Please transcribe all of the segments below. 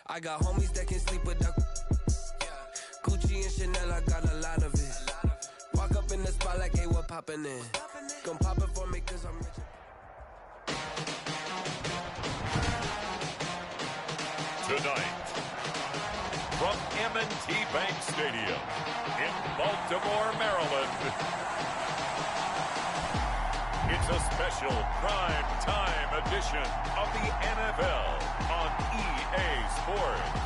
I got homies that can sleep without Gucci and Chanel, I got a lot of it. Walk up in the spot like, hey, what poppin' in? Gon' pop it for me cause I'm rich. Tonight, from MNF Bank Stadium in Baltimore, Maryland, it's a special prime time edition of the NFL on EA Sports.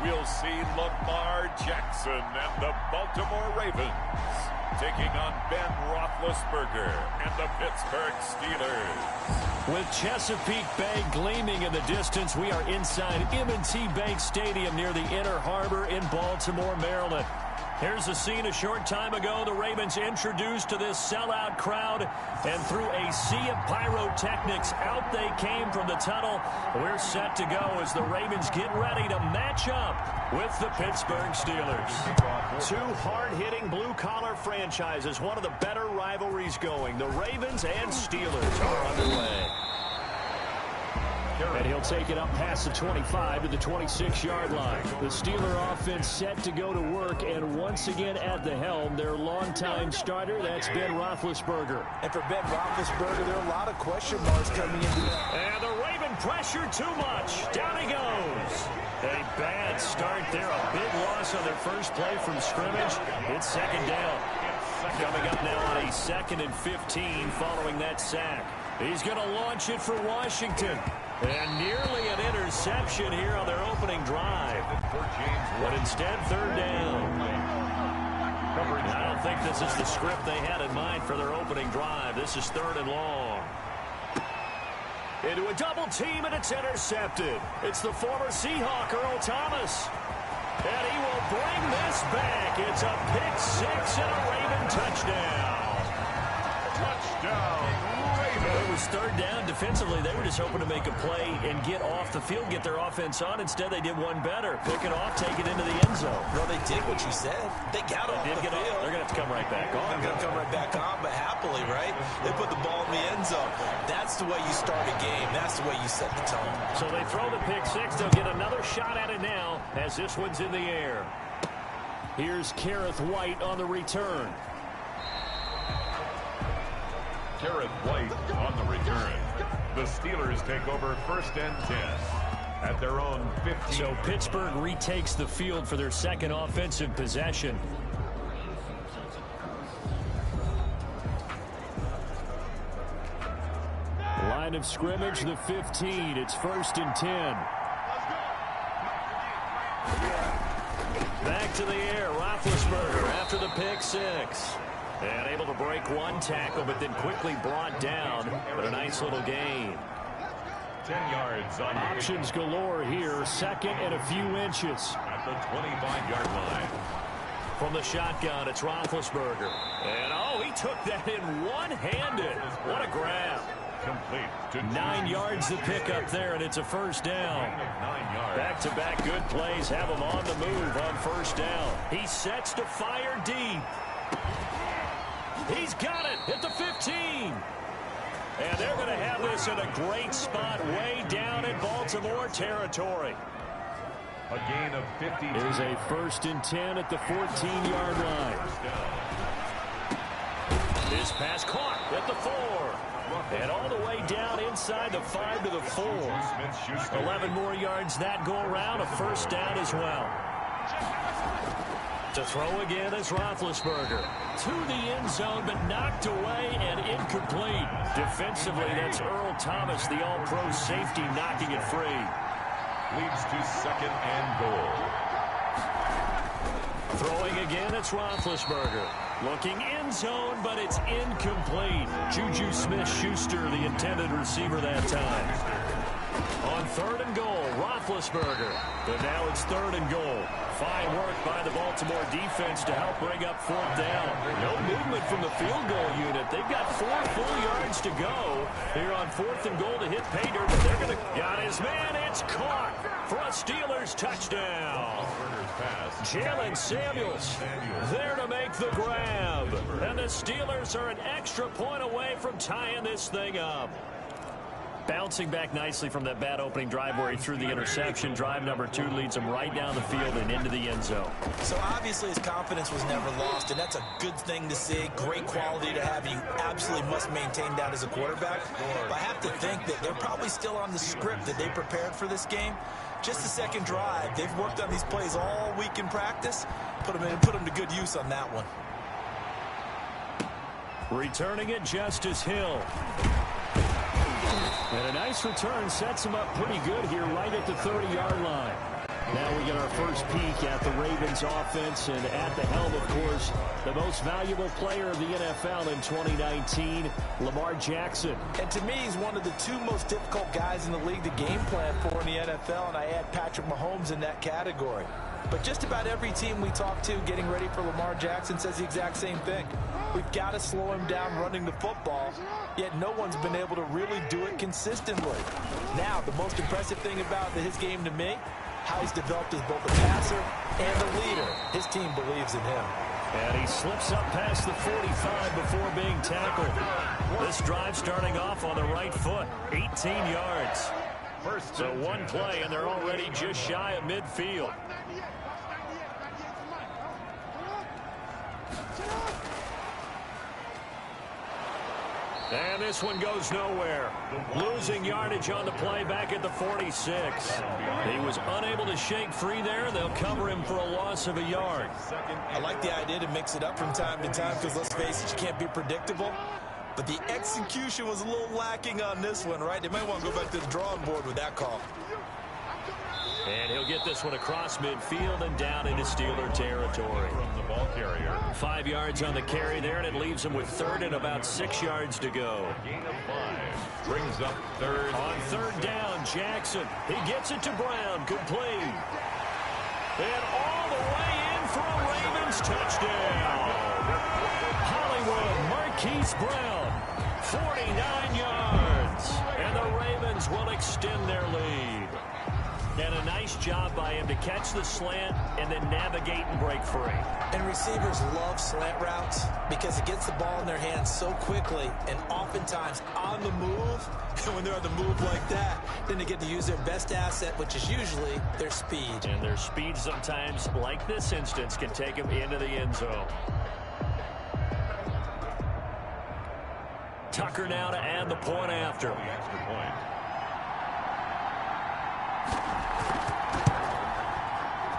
We'll see Lamar Jackson and the Baltimore Ravens taking on Ben Roethlisberger and the Pittsburgh Steelers. With Chesapeake Bay gleaming in the distance, we are inside M&T Bank Stadium near the Inner Harbor in Baltimore, Maryland. Here's the scene a short time ago. The Ravens introduced to this sellout crowd, and through a sea of pyrotechnics, out they came from the tunnel. We're set to go as the Ravens get ready to match up with the Pittsburgh Steelers. Two hard-hitting blue-collar franchises, one of the better rivalries going. The Ravens and Steelers are underway. And he'll take it up past the 25 to the 26-yard line. The Steeler offense set to go to work, and once again at the helm, their longtime starter, that's Ben Roethlisberger. And for Ben Roethlisberger, there are a lot of question marks coming into it. And the Raven pressure too much. Down he goes. A bad start there, a big loss on their first play from scrimmage. It's second down. Coming up now on a 2nd and 15 following that sack. He's going to launch it for Washington. And nearly an interception here on their opening drive. But instead, third down. I don't think this is the script they had in mind for their opening drive. This is 3rd and long. Into a double team, and it's intercepted. It's the former Seahawk, Earl Thomas. And he will bring this back. It's a pick six and a Raven touchdown. Touchdown. It was third down. Defensively, they were just hoping to make a play and get off the field, get their offense on. Instead, they did one better. Pick it off, take it into the end zone. No, they did what you said. They got off the field. They're going to have to come right back on. They're going to come right back on, but happily, right? They put the ball in the end zone. That's the way you start a game. That's the way you set the tone. So they throw the pick six. They'll get another shot at it now as this one's in the air. Here's Kareth White on the return. Kareth White on the return. The Steelers take over 1st and 10 at their own 15. So Pittsburgh retakes the field for their second offensive possession. Line of scrimmage, the 15. It's 1st and 10. Back to the air, Roethlisberger after the pick six. And able to break one tackle, but then quickly brought down. But a nice little gain. 10 yards on Options galore here. 2nd and a few inches. At the 25-yard line. From the shotgun, it's Roethlisberger. And, oh, he took that in one-handed. What a grab. Complete to 9 yards to pick up there, and it's a first down. 9 yards. Back-to-back good plays have him on the move on first down. He sets to fire deep. He's got it at the 15. And they're going to have this in a great spot way down in Baltimore territory. A gain of 50. Here's a 1st and 10 at the 14-yard line. This pass caught at the 4. And all the way down inside the 5 to the 4. 11 more yards that go around. A first down as well. To throw again is Roethlisberger. To the end zone, but knocked away and incomplete. Defensively, that's Earl Thomas, the all-pro safety, knocking it free. Leads to 2nd and goal. Throwing again, it's Roethlisberger. Looking end zone, but it's incomplete. Juju Smith-Schuster, the intended receiver that time. On 3rd and goal, Roethlisberger. But now it's 3rd and goal. Fine work by the Baltimore defense to help bring up 4th down. No movement movement from the field goal unit. They've got 4 full yards to go here on 4th and goal to hit pay dirt. But they're going to got his man. It's caught for a Steelers touchdown. Jalen Samuels there to make the grab. And the Steelers are an extra point away from tying this thing up. Bouncing back nicely from that bad opening drive where he threw the interception. Drive number 2 leads him right down the field and into the end zone. So obviously his confidence was never lost, and that's a good thing to see. Great quality to have. You absolutely must maintain that as a quarterback. But I have to think that they're probably still on the script that they prepared for this game. Just the second drive. They've worked on these plays all week in practice. Put them to good use on that one. Returning it, Justice Hill. And a nice return sets him up pretty good here right at the 30-yard line. Now we get our first peek at the Ravens offense, and at the helm, of course, the most valuable player of the NFL in 2019, Lamar Jackson. And to me, he's one of the 2 most difficult guys in the league to game plan for in the NFL, and I add Patrick Mahomes in that category. But just about every team we talk to getting ready for Lamar Jackson says the exact same thing. We've got to slow him down running the football, yet no one's been able to really do it consistently. Now, the most impressive thing about his game to me, how he's developed as both a passer and a leader. His team believes in him. And he slips up past the 45 before being tackled. This drive starting off on the right foot, 18 yards. So one play, and they're already just shy of midfield. And this one goes nowhere. Losing yardage on the play back at the 46. He was unable to shake free there. They'll cover him for a loss of a yard. I like the idea to mix it up from time to time because, let's face it, you can't be predictable. But the execution was a little lacking on this one, right? They might want to go back to the drawing board with that call. And he'll get this one across midfield and down into Steeler territory. From the ball carrier. 5 yards on the carry there, and it leaves him with 3rd and about 6 yards to go. Gain of 5. Brings up 3rd. On 3rd down, Jackson. He gets it to Brown. Complete. And all the way in for a Ravens touchdown. Hollywood Marquise Brown, 49 yards. And the Ravens will extend their lead. And a nice job by him to catch the slant and then navigate and break free. And receivers love slant routes because it gets the ball in their hands so quickly and oftentimes on the move. And when they're on the move like that, then they get to use their best asset, which is usually their speed. And their speed sometimes, like this instance, can take them into the end zone. Tucker now to add the point after. Extra point.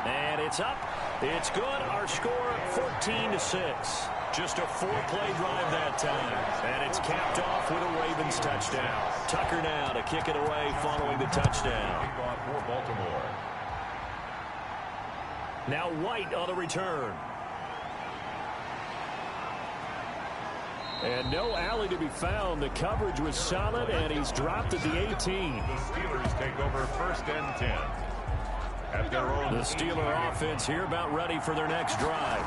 And it's up. It's good. Our score, 14-6. Just a 4-play drive that time. And it's capped off with a Ravens touchdown. Tucker now to kick it away following the touchdown. Kickoff for Baltimore. Now White on the return. And no alley to be found. The coverage was solid, and he's dropped at the 18. The Steelers take over 1st and 10. At their own. The Steeler offense here about ready for their next drive.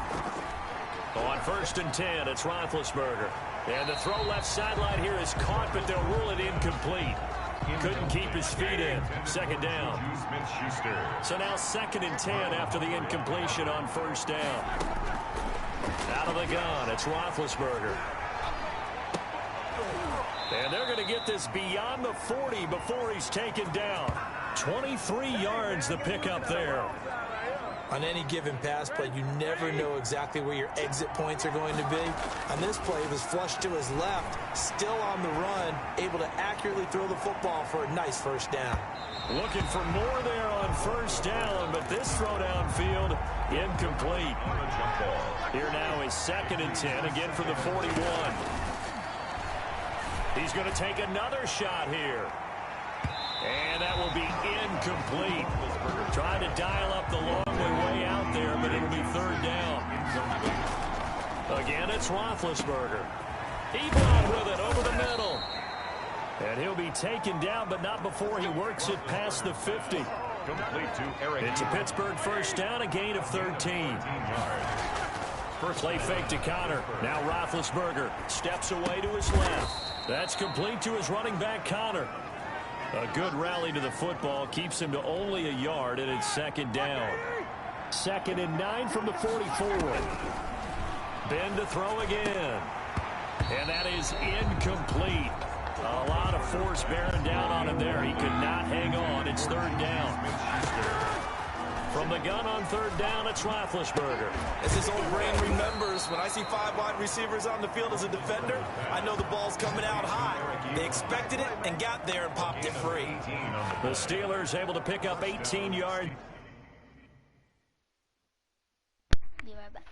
On 1st and 10, it's Roethlisberger. And the throw left sideline here is caught, but they'll rule it incomplete. Couldn't keep his feet in. 2nd down. So now 2nd and 10 after the incompletion on 1st down. Out of the gun, it's Roethlisberger. And they're going to get this beyond the 40 before he's taken down. 23 yards the pickup there. On any given pass play, you never know exactly where your exit points are going to be. On this play, he was flushed to his left, still on the run, able to accurately throw the football for a nice 1st down. Looking for more there on 1st down, but this throw downfield incomplete. Here now is 2nd and 10, again for the 41. He's going to take another shot here. And that will be incomplete. Trying to dial up the long way out there, but it'll be 3rd down. Again, it's Roethlisberger. Ebron with it over the middle. And he'll be taken down, but not before he works it past the 50. Complete to Eric. It's a Pittsburgh 1st down, a gain of 13. Play fake to Connor. Now Roethlisberger steps away to his left. That's complete to his running back, Connor. A good rally to the football keeps him to only a yard, and it's second down. 2nd and 9 from the 44. Ben to throw again. And that is incomplete. A lot of force bearing down on him there. He could not hang on. It's 3rd down. From the gun on 3rd down, it's Roethlisberger. As his old brain remembers, when I see 5 wide receivers on the field as a defender, I know the ball's coming out high. They expected it and got there and popped it free. The Steelers able to pick up 18 yards. Be right back.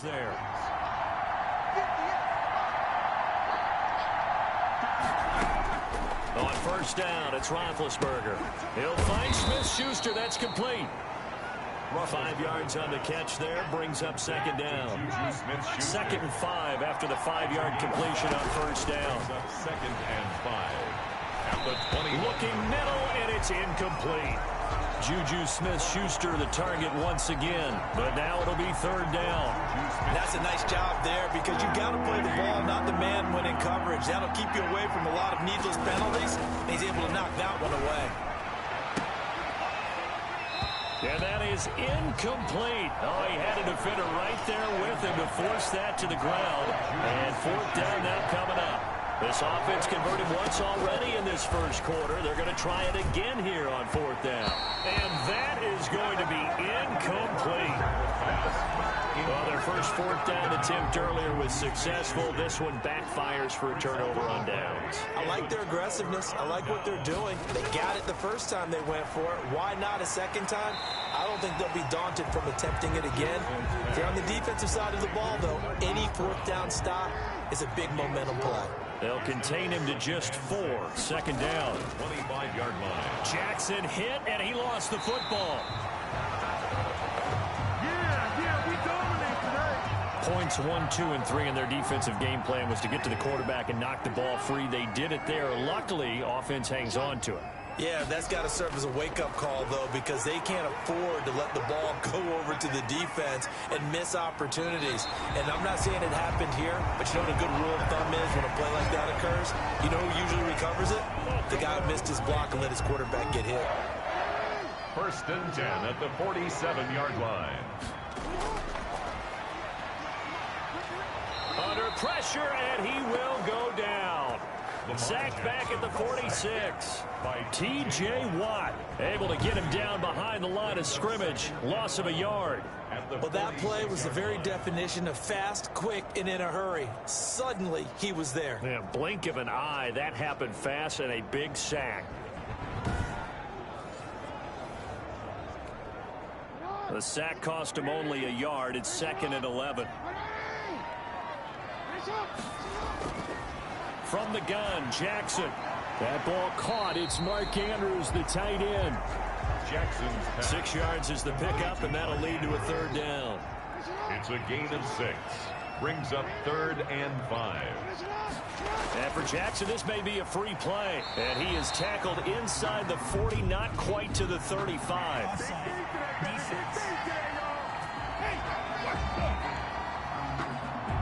there. On first down, it's Roethlisberger. He'll find Smith-Schuster. That's complete. 5 yards on the catch there, brings up second down. 2nd and 5 after the 5-yard completion on first down. 2nd and 5. At the 20. Looking middle, and it's incomplete. Juju Smith-Schuster the target once again, but now it'll be 3rd down. That's a nice job there because you got to play the ball, not the man when in coverage. That'll keep you away from a lot of needless penalties, and he's able to knock that one away. And that is incomplete. Oh, he had a defender right there with him to force that to the ground. And 4th down now coming up. This offense converted once already in this first quarter. They're going to try it again here on 4th down. And that is going to be incomplete. Well, their first 4th down attempt earlier was successful. This one backfires for a turnover on downs. I like their aggressiveness. I like what they're doing. They got it the first time they went for it. Why not a second time? I don't think they'll be daunted from attempting it again. If you're on the defensive side of the ball, though, any 4th down stop is a big momentum play. They'll contain him to just 4. 2nd down. 25-yard line. Jackson hit, and he lost the football. We dominate today. Points 1, 2, and 3 in their defensive game plan was to get to the quarterback and knock the ball free. They did it there. Luckily, offense hangs on to it. Yeah, that's got to serve as a wake-up call, though, because they can't afford to let the ball go over to the defense and miss opportunities. And I'm not saying it happened here, but you know what a good rule of thumb is when a play like that occurs? You know who usually recovers it? The guy who missed his block and let his quarterback get hit. 1st and 10 at the 47-yard line. Under pressure, and he will go down. Sacked back at the 46 by T.J. Watt. Able to get him down behind the line of scrimmage. Loss of a yard. Well, that play was the very definition of fast, quick, and in a hurry. Suddenly, he was there. Yeah, blink of an eye. That happened fast and a big sack. The sack cost him only a yard. It's 2nd and 11. From the gun, Jackson. That ball caught. It's Mark Andrews, the tight end. Jackson's pass. 6 yards is the pickup, and that'll lead to a 3rd down. It's a gain of 6. Brings up 3rd and 5. And for Jackson, this may be a free play. And he is tackled inside the 40, not quite to the 35.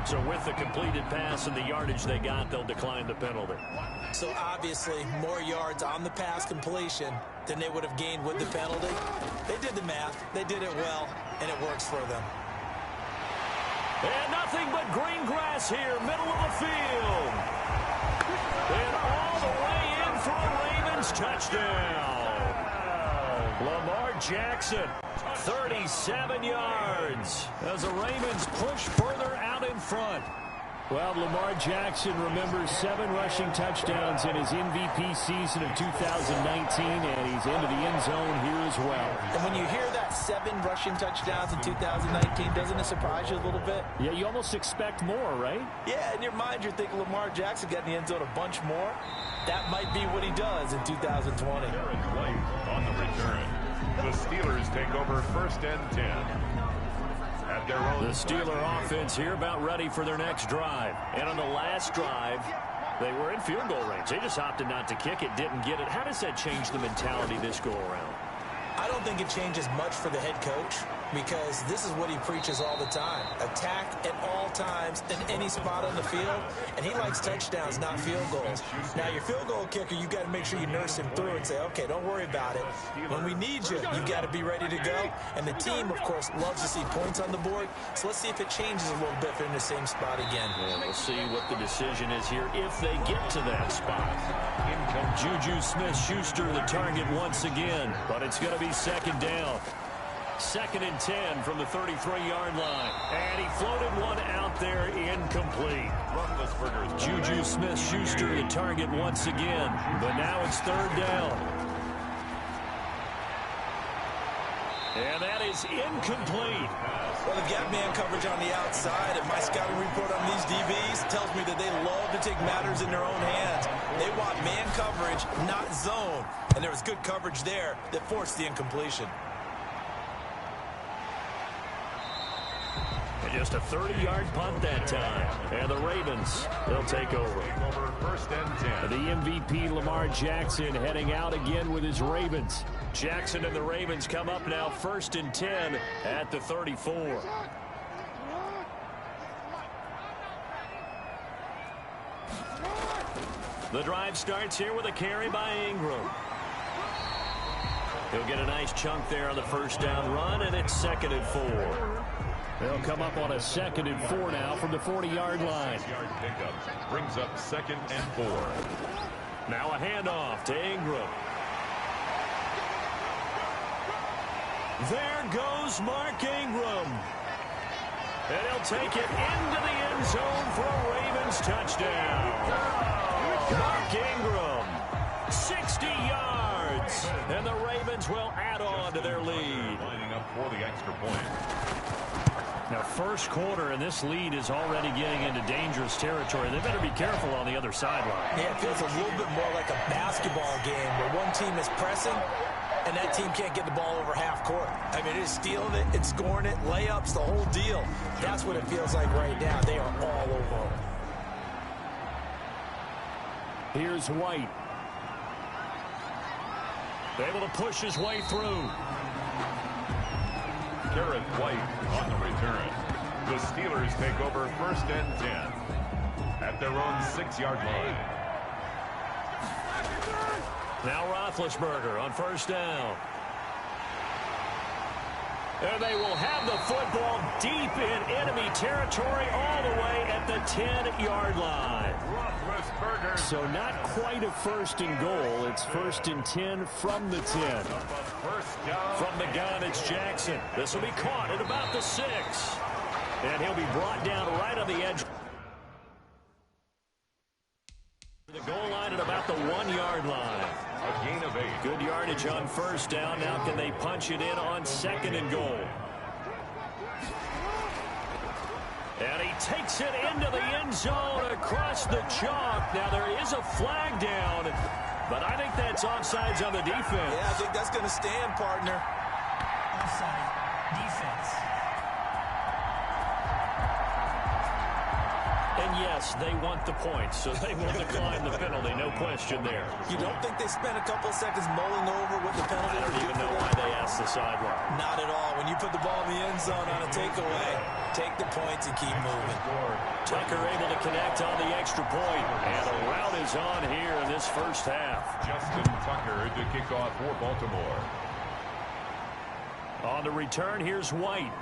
So with the completed pass and the yardage they got, they'll decline the penalty. So obviously, more yards on the pass completion than they would have gained with the penalty. They did the math. They did it well, and it works for them. And nothing but green grass here, middle of the field. And all the way in for a Ravens touchdown. Lamar Jackson, 37 yards as the Ravens push further out in front. Well, Lamar Jackson remembers 7 rushing touchdowns in his MVP season of 2019, and he's into the end zone here as well. And when you hear that 7 rushing touchdowns in 2019, doesn't it surprise you a little bit? Yeah, you almost expect more, right? Yeah, in your mind, you're thinking Lamar Jackson got in the end zone a bunch more. That might be what he does in 2020. Aaron White on the return. The Steelers take over 1st and 10. At their own. The Steeler offense here about ready for their next drive. And on the last drive, they were in field goal range. They just opted not to kick it, didn't get it. How does that change the mentality this go around? I don't think it changes much for the head coach because this is what he preaches all the time. Attack at all times in any spot on the field, and he likes touchdowns, not field goals. Now, your field goal kicker, you got to make sure you nurse him through and say, okay, don't worry about it. When we need you, you got to be ready to go. And the team, of course, loves to see points on the board. So let's see if it changes a little bit if they're in the same spot again. Yeah, we'll see what the decision is here if they get to that spot. Juju Smith-Schuster the target once again, but it's going to be 2nd down. 2nd and 10 from the 33-yard line. And he floated one out there incomplete. Juju Smith-Schuster the target once again, but now it's 3rd down. And that is incomplete. Well, they've got man coverage on the outside, and my scouting report on these DBs tells me that they love to take matters in their own hands. They want man coverage, not zone. And there was good coverage there that forced the incompletion. And just a 30-yard punt that time. And the Ravens, they'll take over. First and 10. The MVP, Lamar Jackson, heading out again with his Ravens. Jackson and the Ravens come up now, 1st and 10 at the 34. The drive starts here with a carry by Ingram. He'll get a nice chunk there on the first down run, and it's 2nd and 4. They'll come up on a 2nd and 4 now from the 40-yard line. Yard pickup brings up 2nd and 4. Now a handoff to Ingram. There goes Mark Ingram. And he'll take it into the end zone for a Ravens touchdown. Mark Ingram, 60 yards. And the Ravens will add on to their lead. Lining up for the extra point. Now, first quarter, and this lead is already getting into dangerous territory. They better be careful on the other sideline. Yeah, it feels a little bit more like a basketball game where one team is pressing and that team can't get the ball over half court. I mean, it's stealing it, it's scoring it, layups, the whole deal. That's what it feels like right now. They are all over. Here's White. Able to push his way through. Garrett White on the return. The Steelers take over 1st and 10 at their own 6-yard line. Now Roethlisberger on 1st down. And they will have the football deep in enemy territory all the way at the 10-yard line. So not quite a 1st and goal. It's 1st and 10 from the 10. From the gun, it's Jackson. This will be caught at about the 6. And he'll be brought down right on the edge. The goal line at about the 1-yard line. A gain of 8. Good yardage on 1st down. Now can they punch it in on 2nd and goal? And he takes it into the end zone across the chalk. Now there is a flag down, but I think that's offsides on the defense. Yeah, I think that's going to stand, partner. Offside, defense. And yes, they want the points, so they will decline the penalty, no question there. You don't think they spent a couple of seconds mulling over what the penalty I would don't do even know for why them? they asked the sideline. Not at all. When you put the ball in the end zone on a takeaway, take the points and keep moving. Tucker able to connect on the extra point, and the route is on here in this first half. Justin Tucker to kick off for Baltimore. On the return, here's White.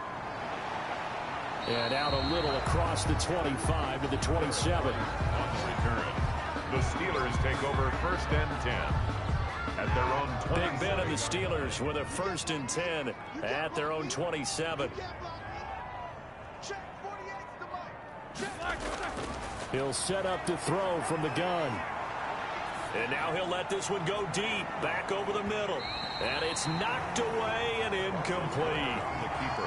And out a little across the 25 to the 27. On the return, the Steelers take over 1st and 10 at their own 27. Big Ben and the Steelers with a 1st and 10 at their own 27. He'll set up to throw from the gun. And now he'll let this one go deep, back over the middle. And it's knocked away and incomplete.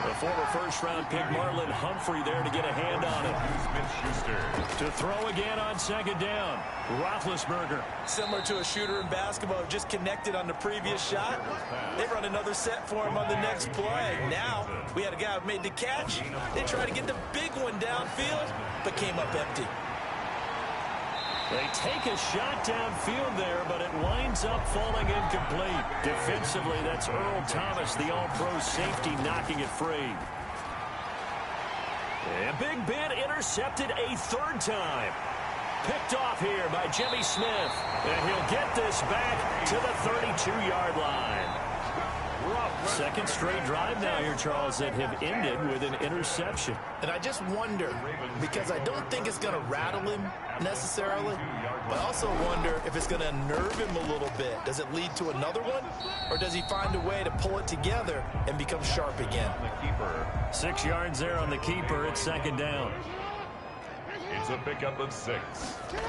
The former first-round pick Marlon Humphrey there to get a hand on it. Smith-Schuster To throw again on 2nd down. Roethlisberger. Similar to a shooter in basketball, just connected on the previous shot. They run another set for him on the next play. Now, we had a guy who made the catch. They tried to get the big one downfield, but came up empty. They take a shot downfield there, but it winds up falling incomplete. Defensively, that's Earl Thomas, the all-pro safety, knocking it free. And Big Ben intercepted a 3rd time. Picked off here by Jimmy Smith. And he'll get this back to the 32-yard line. 2nd straight drive now here, Charles, that have ended with an interception. And I just wonder, because I don't think it's going to rattle him necessarily, but I also wonder if it's going to unnerve him a little bit. Does it lead to another one? Or does he find a way to pull it together and become sharp again? the keeper. 6 yards there on the keeper. It's 2nd down. It's That's a pickup of 6.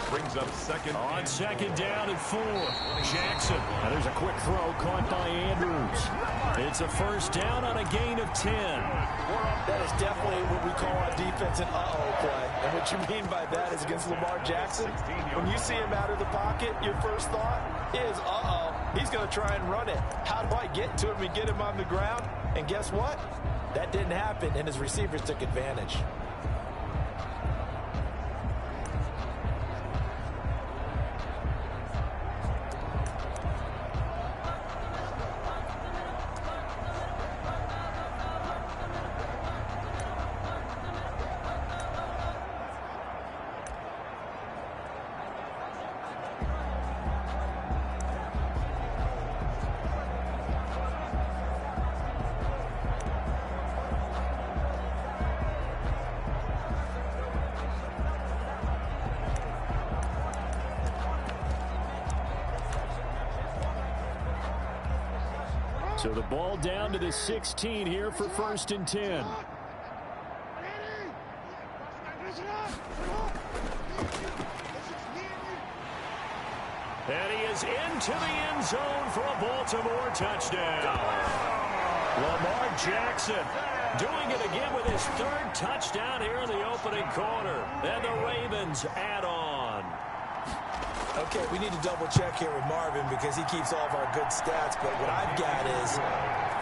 Brings up second. On second down and 4. Jackson. Now there's a quick throw caught by Andrews. It's a first down on a gain of 10. That is definitely what we call on defense an uh-oh play. And what you mean by that is against Lamar Jackson, when you see him out of the pocket, your first thought is, uh-oh, he's going to try and run it. How do I get to him and get him on the ground? And guess what? That didn't happen, and his receivers took advantage. So the ball down to the 16 here for 1st and 10. And he is into the end zone for a Baltimore touchdown. Lamar Jackson doing it again with his 3rd touchdown here in the opening quarter. And the Ravens add on. Okay, we need to double check here with Marvin because he keeps all of our good stats, but what I've got is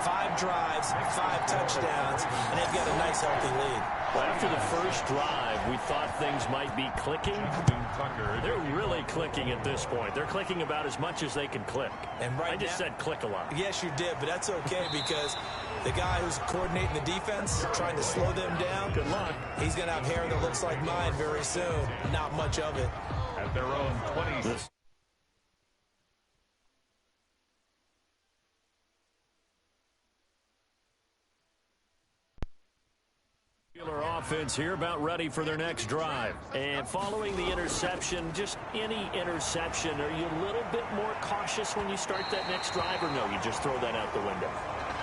5 drives, 5 touchdowns, and they've got a nice healthy lead. Well, after the first drive, we thought things might be clicking. They're really clicking at this point. They're clicking about as much as they can click. And right I just said click a lot. Yes, you did, but that's okay because the guy who's coordinating the defense, trying to slow them down, good luck. He's going to have hair that looks like mine very soon. Not much of it. At their own 20. Offense here about ready for their next drive. And following the interception, just any interception, are you a little bit more cautious when you start that next drive, or no, you just throw that out the window?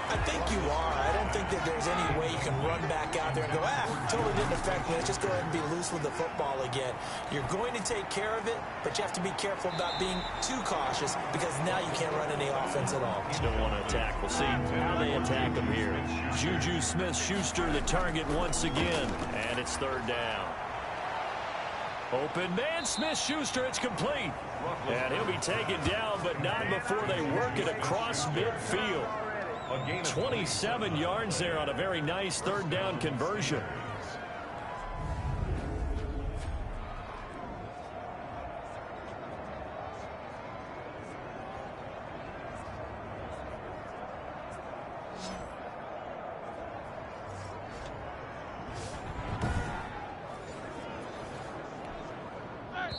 I think you are. I don't think that there's any way you can run back out there and go, totally didn't affect me. Let's just go ahead and be loose with the football again. You're going to take care of it, but you have to be careful about being too cautious because now you can't run any offense at all. Still want to attack. We'll see how they attack them here. Juju Smith-Schuster the target once again, and it's 3rd down. Open man, Smith-Schuster, it's complete. And he'll be taken down, but not before they work it across midfield. 27 yards there on a very nice 3rd down conversion.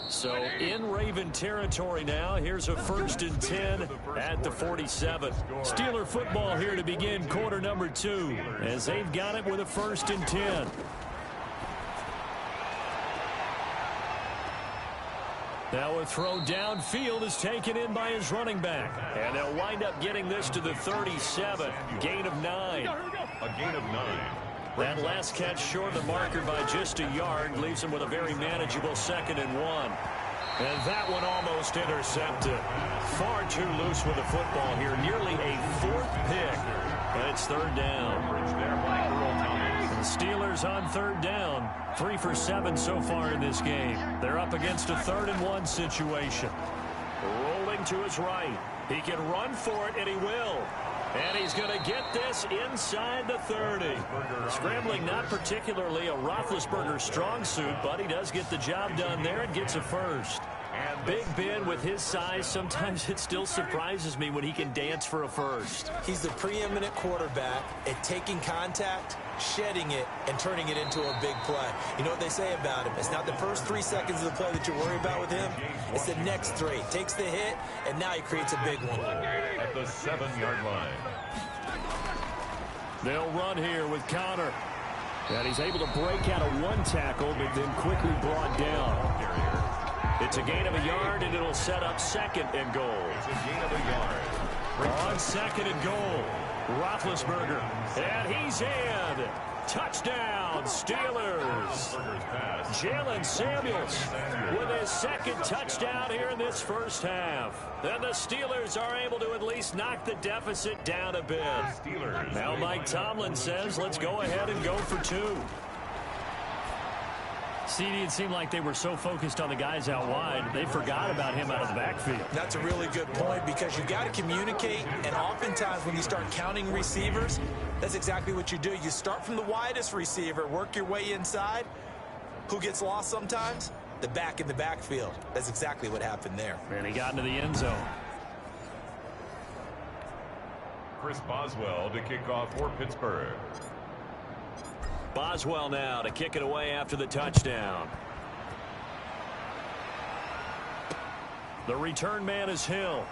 So in Raven territory now. Here's a 1st and 10 at the 47. Steeler football here to begin quarter number 2 as they've got it with a 1st and 10. Now a throw downfield is taken in by his running back. And they'll wind up getting this to the 37. Gain of 9. A gain of 9. That last catch short of the marker by just a yard leaves him with a very manageable 2nd and 1. And that one almost intercepted. Far too loose with the football here. Nearly a 4th pick. But it's 3rd down. The Steelers on 3rd down. 3 for 7 so far in this game. They're up against a 3rd and 1 situation. Rolling to his right. He can run for it, and he will. And he's going to get this inside the 30. Scrambling not particularly a Roethlisberger strong suit, but he does get the job done there and gets a 1st. Big Ben with his size, sometimes it still surprises me when he can dance for a 1st. He's the preeminent quarterback at taking contact, shedding it, and turning it into a big play. You know what they say about him? It's not the first 3 seconds of the play that you worry about with him. It's the next 3. Takes the hit, and now he creates a big one. At the 7-yard line. They'll run here with Connor. And he's able to break out of 1 tackle, but then quickly brought down. It's a gain of a yard, and it'll set up 2nd and goal. It's a gain of a yard. On 2nd and goal. Roethlisberger, and he's in. Touchdown, Steelers. Jalen Samuels with his second touchdown here in this first half. Then the Steelers are able to at least knock the deficit down a bit. Now Mike Tomlin says, let's go ahead and go for two. CD, it seemed like they were so focused on the guys out wide, they forgot about him out of the backfield. That's a really good point because you've got to communicate, and oftentimes when you start counting receivers, that's exactly what you do. You start from the widest receiver, work your way inside. Who gets lost sometimes? The back in the backfield. That's exactly what happened there. And he got into the end zone. Chris Boswell to kick off for Pittsburgh. Boswell now to kick it away after the touchdown. The return man is Hill.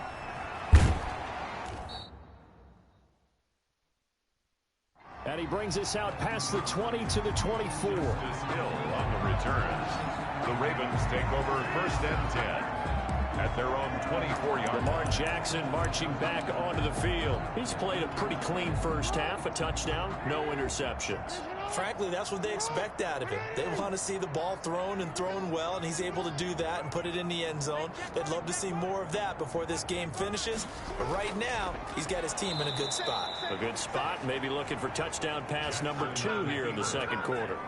And he brings us out past the 20 to the 24. Hill on the returns. The Ravens take over 1st and 10. At their own 24-yard. Lamar Jackson marching back onto the field. He's played a pretty clean first half. A touchdown, no interceptions. Frankly, that's what they expect out of him. They want to see the ball thrown and thrown well, and he's able to do that and put it in the end zone. They'd love to see more of that before this game finishes. But right now, he's got his team in a good spot. A good spot, maybe looking for touchdown pass number 2 here in the second quarter.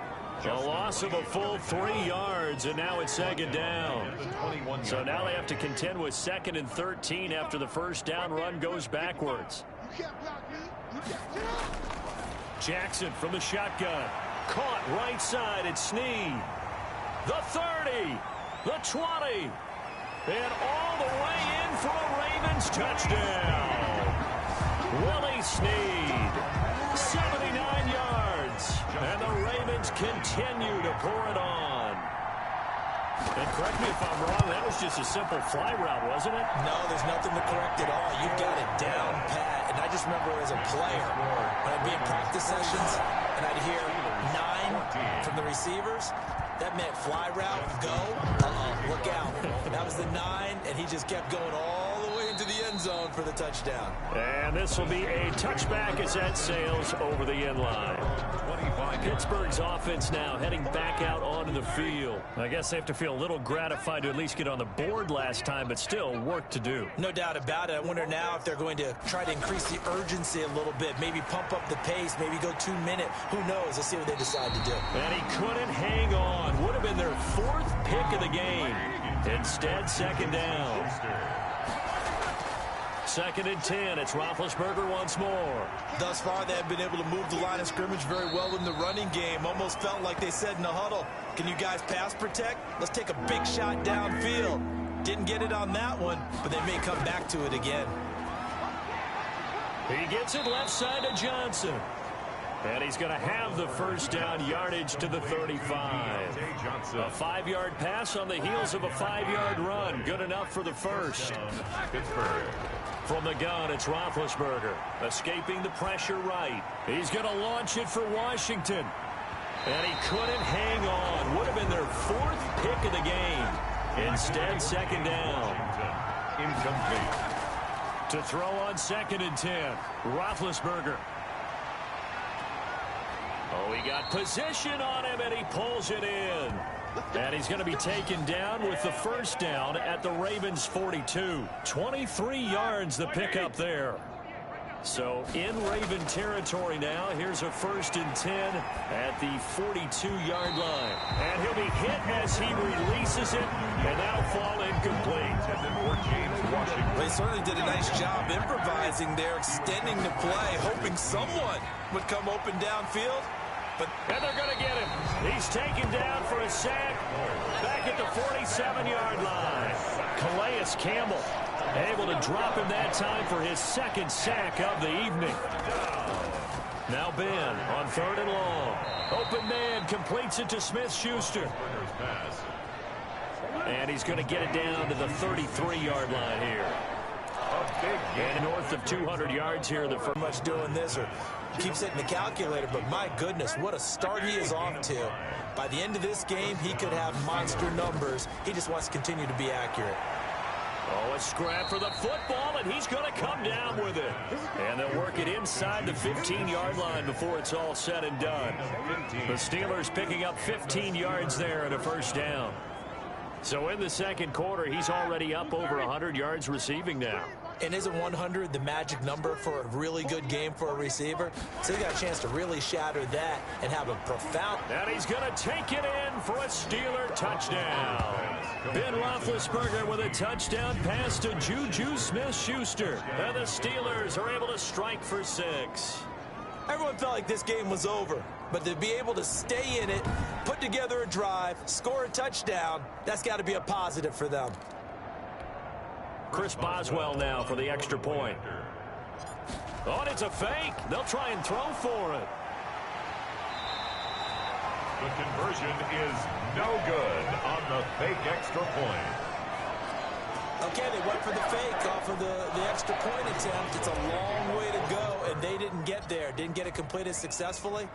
A loss of a full 3 yards, and now it's 2nd down. So now they have to contend with 2nd and 13 after the first down run goes backwards. Jackson from the shotgun. Caught right side at Snead. The 30. The 20. And all the way in for a Ravens touchdown. Willie Snead. 79 yards. And the Ravens continue to pour it on. And correct me if I'm wrong, that was just a simple fly route, wasn't it? No, there's nothing to correct at all. You've got it down pat. And I just remember as a player, when I'd be in practice sessions and I'd hear 9 from the receivers, that meant fly route, go, look out. That was the 9, and he just kept going all the way into the end zone for the touchdown. And this will be a touchback as that sails over the end line. Pittsburgh's offense now heading back out onto the field. I guess they have to feel a little gratified to at least get on the board last time, but still work to do. No doubt about it. I wonder now if they're going to try to increase the urgency a little bit, maybe pump up the pace, maybe go 2-minute. Who knows? Let's see what they decide to do. And he couldn't hang on. Would have been their 4th pick of the game. Instead, 2nd down. 2nd and 10. It's Roethlisberger once more. Thus far, they have been able to move the line of scrimmage very well in the running game. Almost felt like they said in the huddle, can you guys pass protect? Let's take a big shot downfield. Didn't get it on that one, but they may come back to it again. He gets it left side to Johnson. And he's going to have the first down yardage to the 35. A 5-yard pass on the heels of a 5-yard run. Good enough for the first. From the gun, it's Roethlisberger. Escaping the pressure right. He's going to launch it for Washington. And he couldn't hang on. Would have been their 4th pick of the game. Instead, 2nd down. Incomplete. To throw on 2nd and 10. Roethlisberger. Oh, he got position on him, and he pulls it in. And he's going to be taken down with the first down at the Ravens' 42. 23 yards the pickup there. So in Raven territory now. Here's a 1st and 10 at the 42-yard line. And he'll be hit as he releases it, and that'll fall incomplete. They certainly did a nice job improvising there, extending the play, hoping someone would come open downfield. And they're going to get him. He's taken down for a sack back at the 47-yard line. Calais Campbell able to drop him that time for his 2nd sack of the evening. Now Ben on 3rd and long. Open man completes it to Smith-Schuster. And he's going to get it down to the 33-yard line here. And north of 200 yards here. The first much doing this or keeps hitting the calculator, but my goodness, what a start he is off to. By the end of this game, he could have monster numbers. He just wants to continue to be accurate. Oh, a scrap for the football, and he's going to come down with it. And they'll work it inside the 15-yard line before it's all said and done. The Steelers picking up 15 yards there and a first down. So in the second quarter, he's already up over 100 yards receiving now. And isn't 100 the magic number for a really good game for a receiver? So he got a chance to really shatter that and have a profound... And he's going to take it in for a Steeler touchdown. Ben Roethlisberger with a touchdown pass to Juju Smith-Schuster. And the Steelers are able to strike for 6. Everyone felt like this game was over, but to be able to stay in it, put together a drive, score a touchdown, that's got to be a positive for them. Chris Boswell now for the extra point. Oh, and it's a fake. They'll try and throw for it. The conversion is no good on the fake extra point. Okay, they went for the fake off of the extra point attempt. It's a long way to go, and they didn't get there. Didn't get it completed successfully.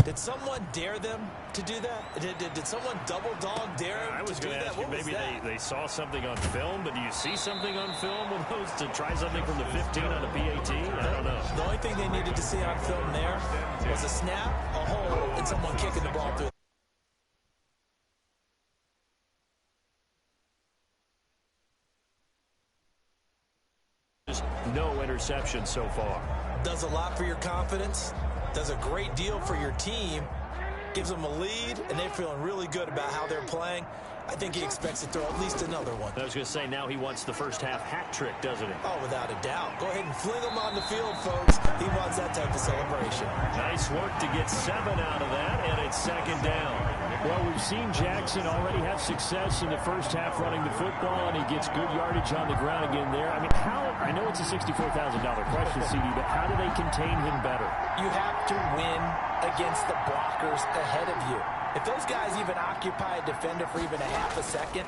Did someone dare them to do that? Did someone double dog dare them I was to do going to that? ask you, maybe they saw something on film, but do you see something on film with those to try something from the 15 on a PAT? I don't know. The only thing they needed to see on film there was a snap, a hole, and someone kicking the ball through. No interception so far. Does a lot for your confidence, does a great deal for your team, gives them a lead, and they're feeling really good about how they're playing. I think he expects to throw at least another one. I was going to say, now he wants the first half hat trick, doesn't he? Oh, without a doubt. Go ahead and fling him on the field, folks. He wants that type of celebration. Nice work to get 7 out of that, and it's second down. Well, we've seen Jackson already have success in the first half running the football, and he gets good yardage on the ground again there. I mean, I know it's a $64,000 question, CD, but how do they contain him better? You have to win against the blockers ahead of you. If those guys even occupy a defender for even a half a second,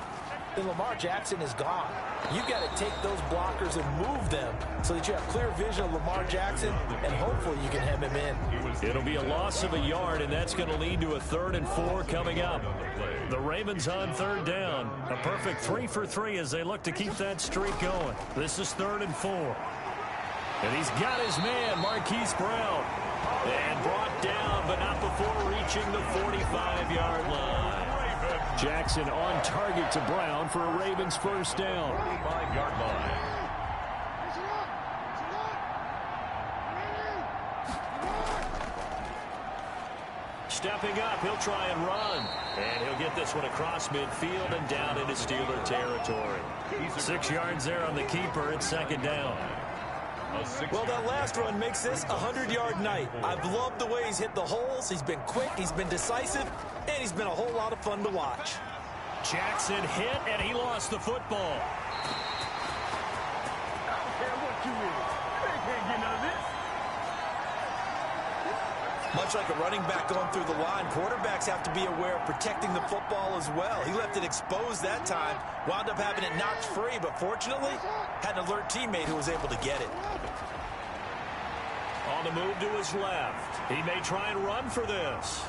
then Lamar Jackson is gone. You've got to take those blockers and move them so that you have clear vision of Lamar Jackson, and hopefully you can hem him in. It'll be a loss of a yard, and that's going to lead to a 3rd and 4 coming up. The Ravens on 3rd down. A perfect 3 for 3 as they look to keep that streak going. This is 3rd and 4. And he's got his man, Marquise Brown. And brought down, but not before reaching the 45-yard line. Jackson on target to Brown for a Ravens first down. 45-yard line. Stepping up, he'll try and run. And he'll get this one across midfield and down into Steeler territory. 6 yards there on the keeper. It's second down. Well, that last run makes this a 100-yard night. I've loved the way he's hit the holes. He's been quick, he's been decisive, and he's been a whole lot of fun to watch. Jackson hit, and he lost the football. I don't care what you is. They can't get none of this. Much like a running back going through the line, quarterbacks have to be aware of protecting the football as well. He left it exposed that time, wound up having it knocked free, but fortunately, had an alert teammate who was able to get it. On the move to his left. He may try and run for this.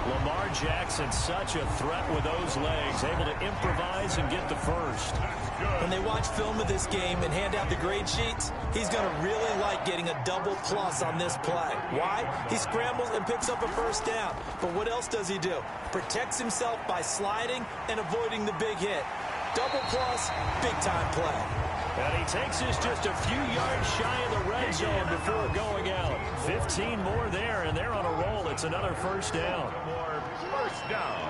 Lamar Jackson, such a threat with those legs, able to improvise and get the first. When they watch film of this game and hand out the grade sheets, he's going to really like getting a double plus on this play. Why? He scrambles and picks up a first down. But what else does he do? Protects himself by sliding and avoiding the big hit. Double plus, big-time play. And he takes this just a few yards shy of the red zone before going out. 15 more there, and they're on a roll. It's another first down. First down.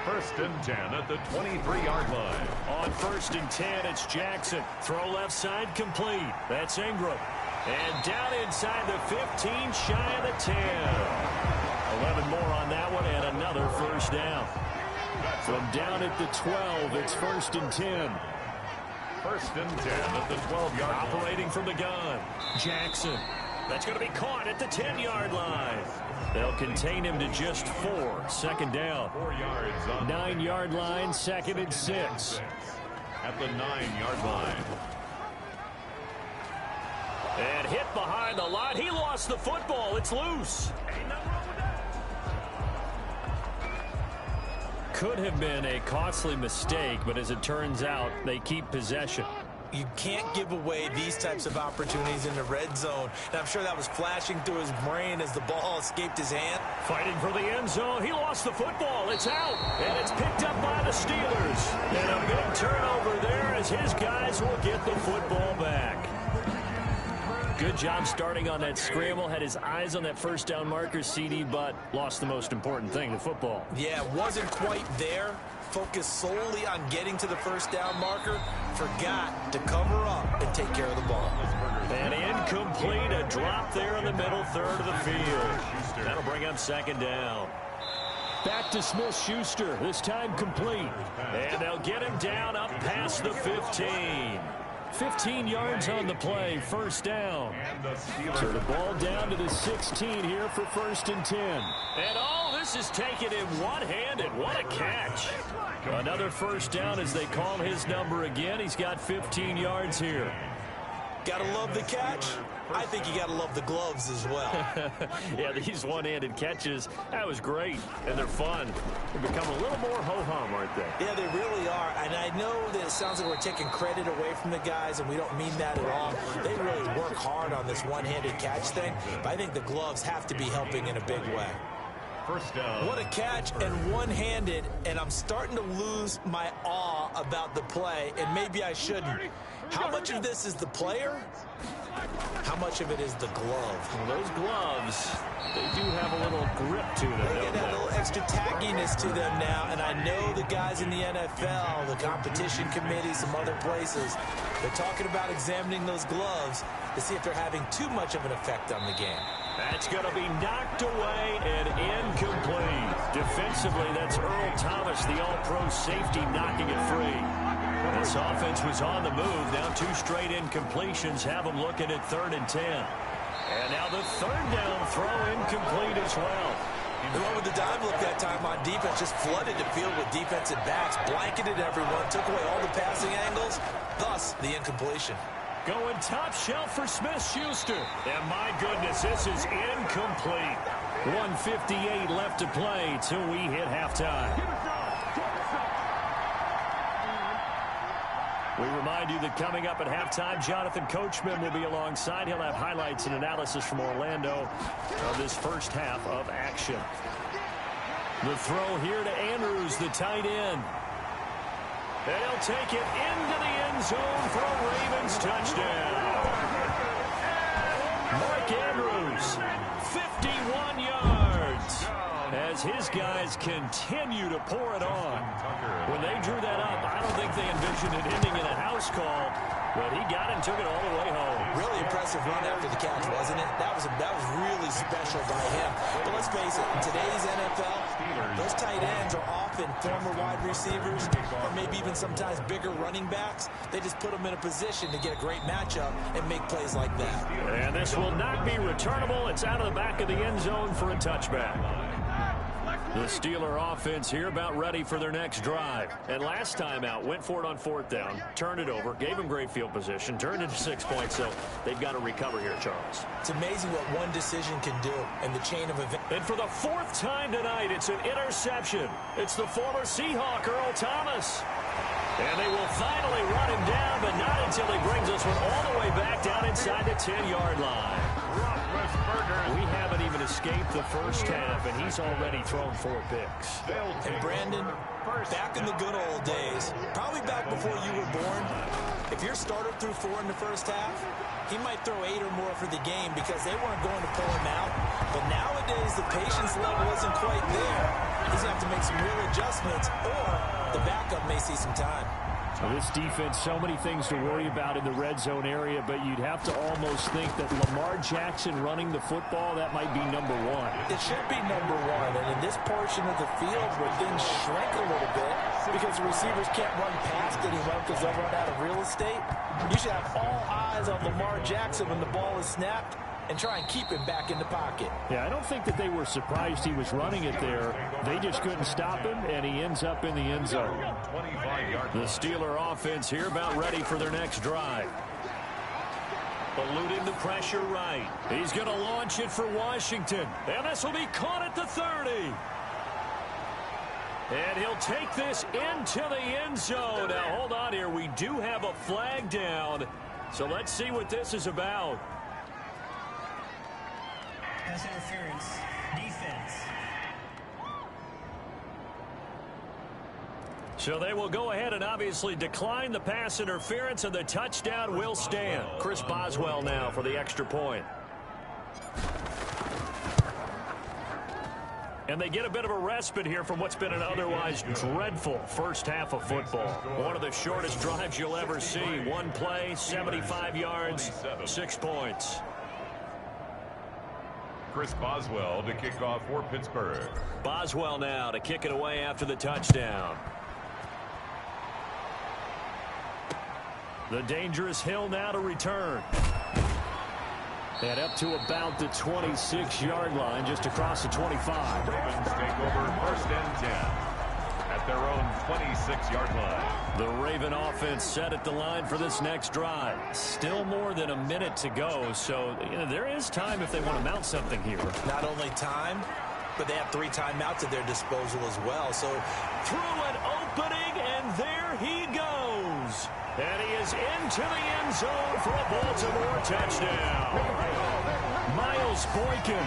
1st and 10 at the 23-yard line. On 1st and 10, it's Jackson. Throw left side complete. That's Ingram. And down inside the 15, shy of the 10. 11 more on that one, and another first down. From down at the 12, it's 1st and 10. 1st and 10 at the 12-yard line. Operating from the gun. Jackson. That's going to be caught at the 10-yard line. They'll contain him to just 4. Second down. 4 yards on 9-yard line, 2nd and 6. at the 9-yard line. And hit behind the line. He lost the football. It's loose. Ain't nothing wrong with that. could have been a costly mistake, but as it turns out, they keep possession. You can't give away these types of opportunities in the red zone. And I'm sure that was flashing through his brain as the ball escaped his hand. Fighting for the end zone. He lost the football. It's out. And it's picked up by the Steelers. And a big turnover there as his guys will get the football back. Good job starting on that scramble. Had his eyes on that first down marker, CD, but lost the most important thing, the football. Yeah, wasn't quite there. Focused solely on getting to the first down marker. Forgot to cover up and take care of the ball. And incomplete. A drop there in the middle third of the field. That'll bring up second down. Back to Smith-Schuster. This time complete. And they'll get him down up past the 15. 15 yards on the play, first down. So the ball down to the 16 here for 1st and 10. And this is taken in one-handed. What a catch. Another first down as they call his number again. He's got 15 yards here. Gotta love the catch. I think you gotta love the gloves as well. Yeah, these one-handed catches, that was great, and they're fun. They become a little more ho-hum, aren't they? Yeah, they really are, and I know that it sounds like we're taking credit away from the guys, and we don't mean that at all. They really work hard on this one-handed catch thing, but I think the gloves have to be helping in a big way. First down. What a catch, and one-handed, and I'm starting to lose my awe about the play, and maybe I shouldn't. How much of this is the player? How much of it is the glove? Well, those gloves, they do have a little grip to them. They get a little extra tackiness to them now, and I know the guys in the NFL, the competition committee, some other places, they're talking about examining those gloves to see if they're having too much of an effect on the game. That's going to be knocked away and incomplete. Defensively, that's Earl Thomas, the all-pro safety, knocking it free. This offense was on the move. Now 2 straight incompletions have them looking at 3rd and 10. And now the 3rd down throw incomplete as well. The one with the dive look that time on defense just flooded the field with defensive backs, blanketed everyone, took away all the passing angles, thus the incompletion. Going top shelf for Smith-Schuster. And my goodness, this is incomplete. 1:58 left to play till we hit halftime. We remind you that coming up at halftime, Jonathan Coachman will be alongside. He'll have highlights and analysis from Orlando of this first half of action. The throw here to Andrews, the tight end. And he'll take it into the end zone for a Ravens touchdown. Mark Andrews, 51 yards. As his guys continue to pour it on. When they drew that up, I don't think they envisioned it ending in a house call, but he got it and took it all the way home. Really impressive run after the catch, wasn't it? That was really special by him. But let's face it, in today's NFL, those tight ends are often former wide receivers or maybe even sometimes bigger running backs. They just put them in a position to get a great matchup and make plays like that. And this will not be returnable. It's out of the back of the end zone for a touchback. The Steeler offense here about ready for their next drive. And last time out, went for it on 4th down, turned it over, gave them great field position, turned it to 6 points, so they've got to recover here, Charles. It's amazing what one decision can do in the chain of events. And for the 4th time tonight, it's an interception. It's the former Seahawk, Earl Thomas. And they will finally run him down, but not until he brings us one all the way back down inside the 10-yard line. We haven't even escaped the first half, and he's already thrown 4 picks. And Brandon, back in the good old days, probably back before you were born, if your starter threw 4 in the first half, he might throw 8 or more for the game because they weren't going to pull him out. But nowadays, the patience level isn't quite there. He's going to have to make some real adjustments, or the backup may see some time. This defense, so many things to worry about in the red zone area, but you'd have to almost think that Lamar Jackson running the football, that might be number 1. It should be number 1, and in this portion of the field where things shrink a little bit because the receivers can't run past anyone because they'll run out of real estate, you should have all eyes on Lamar Jackson when the ball is snapped and try and keep him back in the pocket. Yeah, I don't think that they were surprised he was running it there. They just couldn't stop him, and he ends up in the end zone. The Steeler offense here about ready for their next drive. Eluding the pressure right. He's going to launch it for Washington. And this will be caught at the 30. And he'll take this into the end zone. Now, hold on here. We do have a flag down. So let's see what this is about. Pass interference. Defense. So they will go ahead and obviously decline the pass interference, and the touchdown will stand. Chris Boswell now for the extra point. And they get a bit of a respite here from what's been an otherwise dreadful first half of football. One of the shortest drives you'll ever see. One play, 75 yards, 6 points. Chris Boswell to kick off for Pittsburgh. Boswell now to kick it away after the touchdown. The dangerous Hill now to return. And up to about the 26-yard line, just across the 25. Ravens take over 1st and 10 at their own 26-yard line. The Raven offense set at the line for this next drive. Still more than a minute to go, so there is time if they want to mount something here. Not only time, but they have 3 timeouts at their disposal as well. So through an opening, and there he goes. And he is into the end zone for a Baltimore touchdown. Miles Boykin,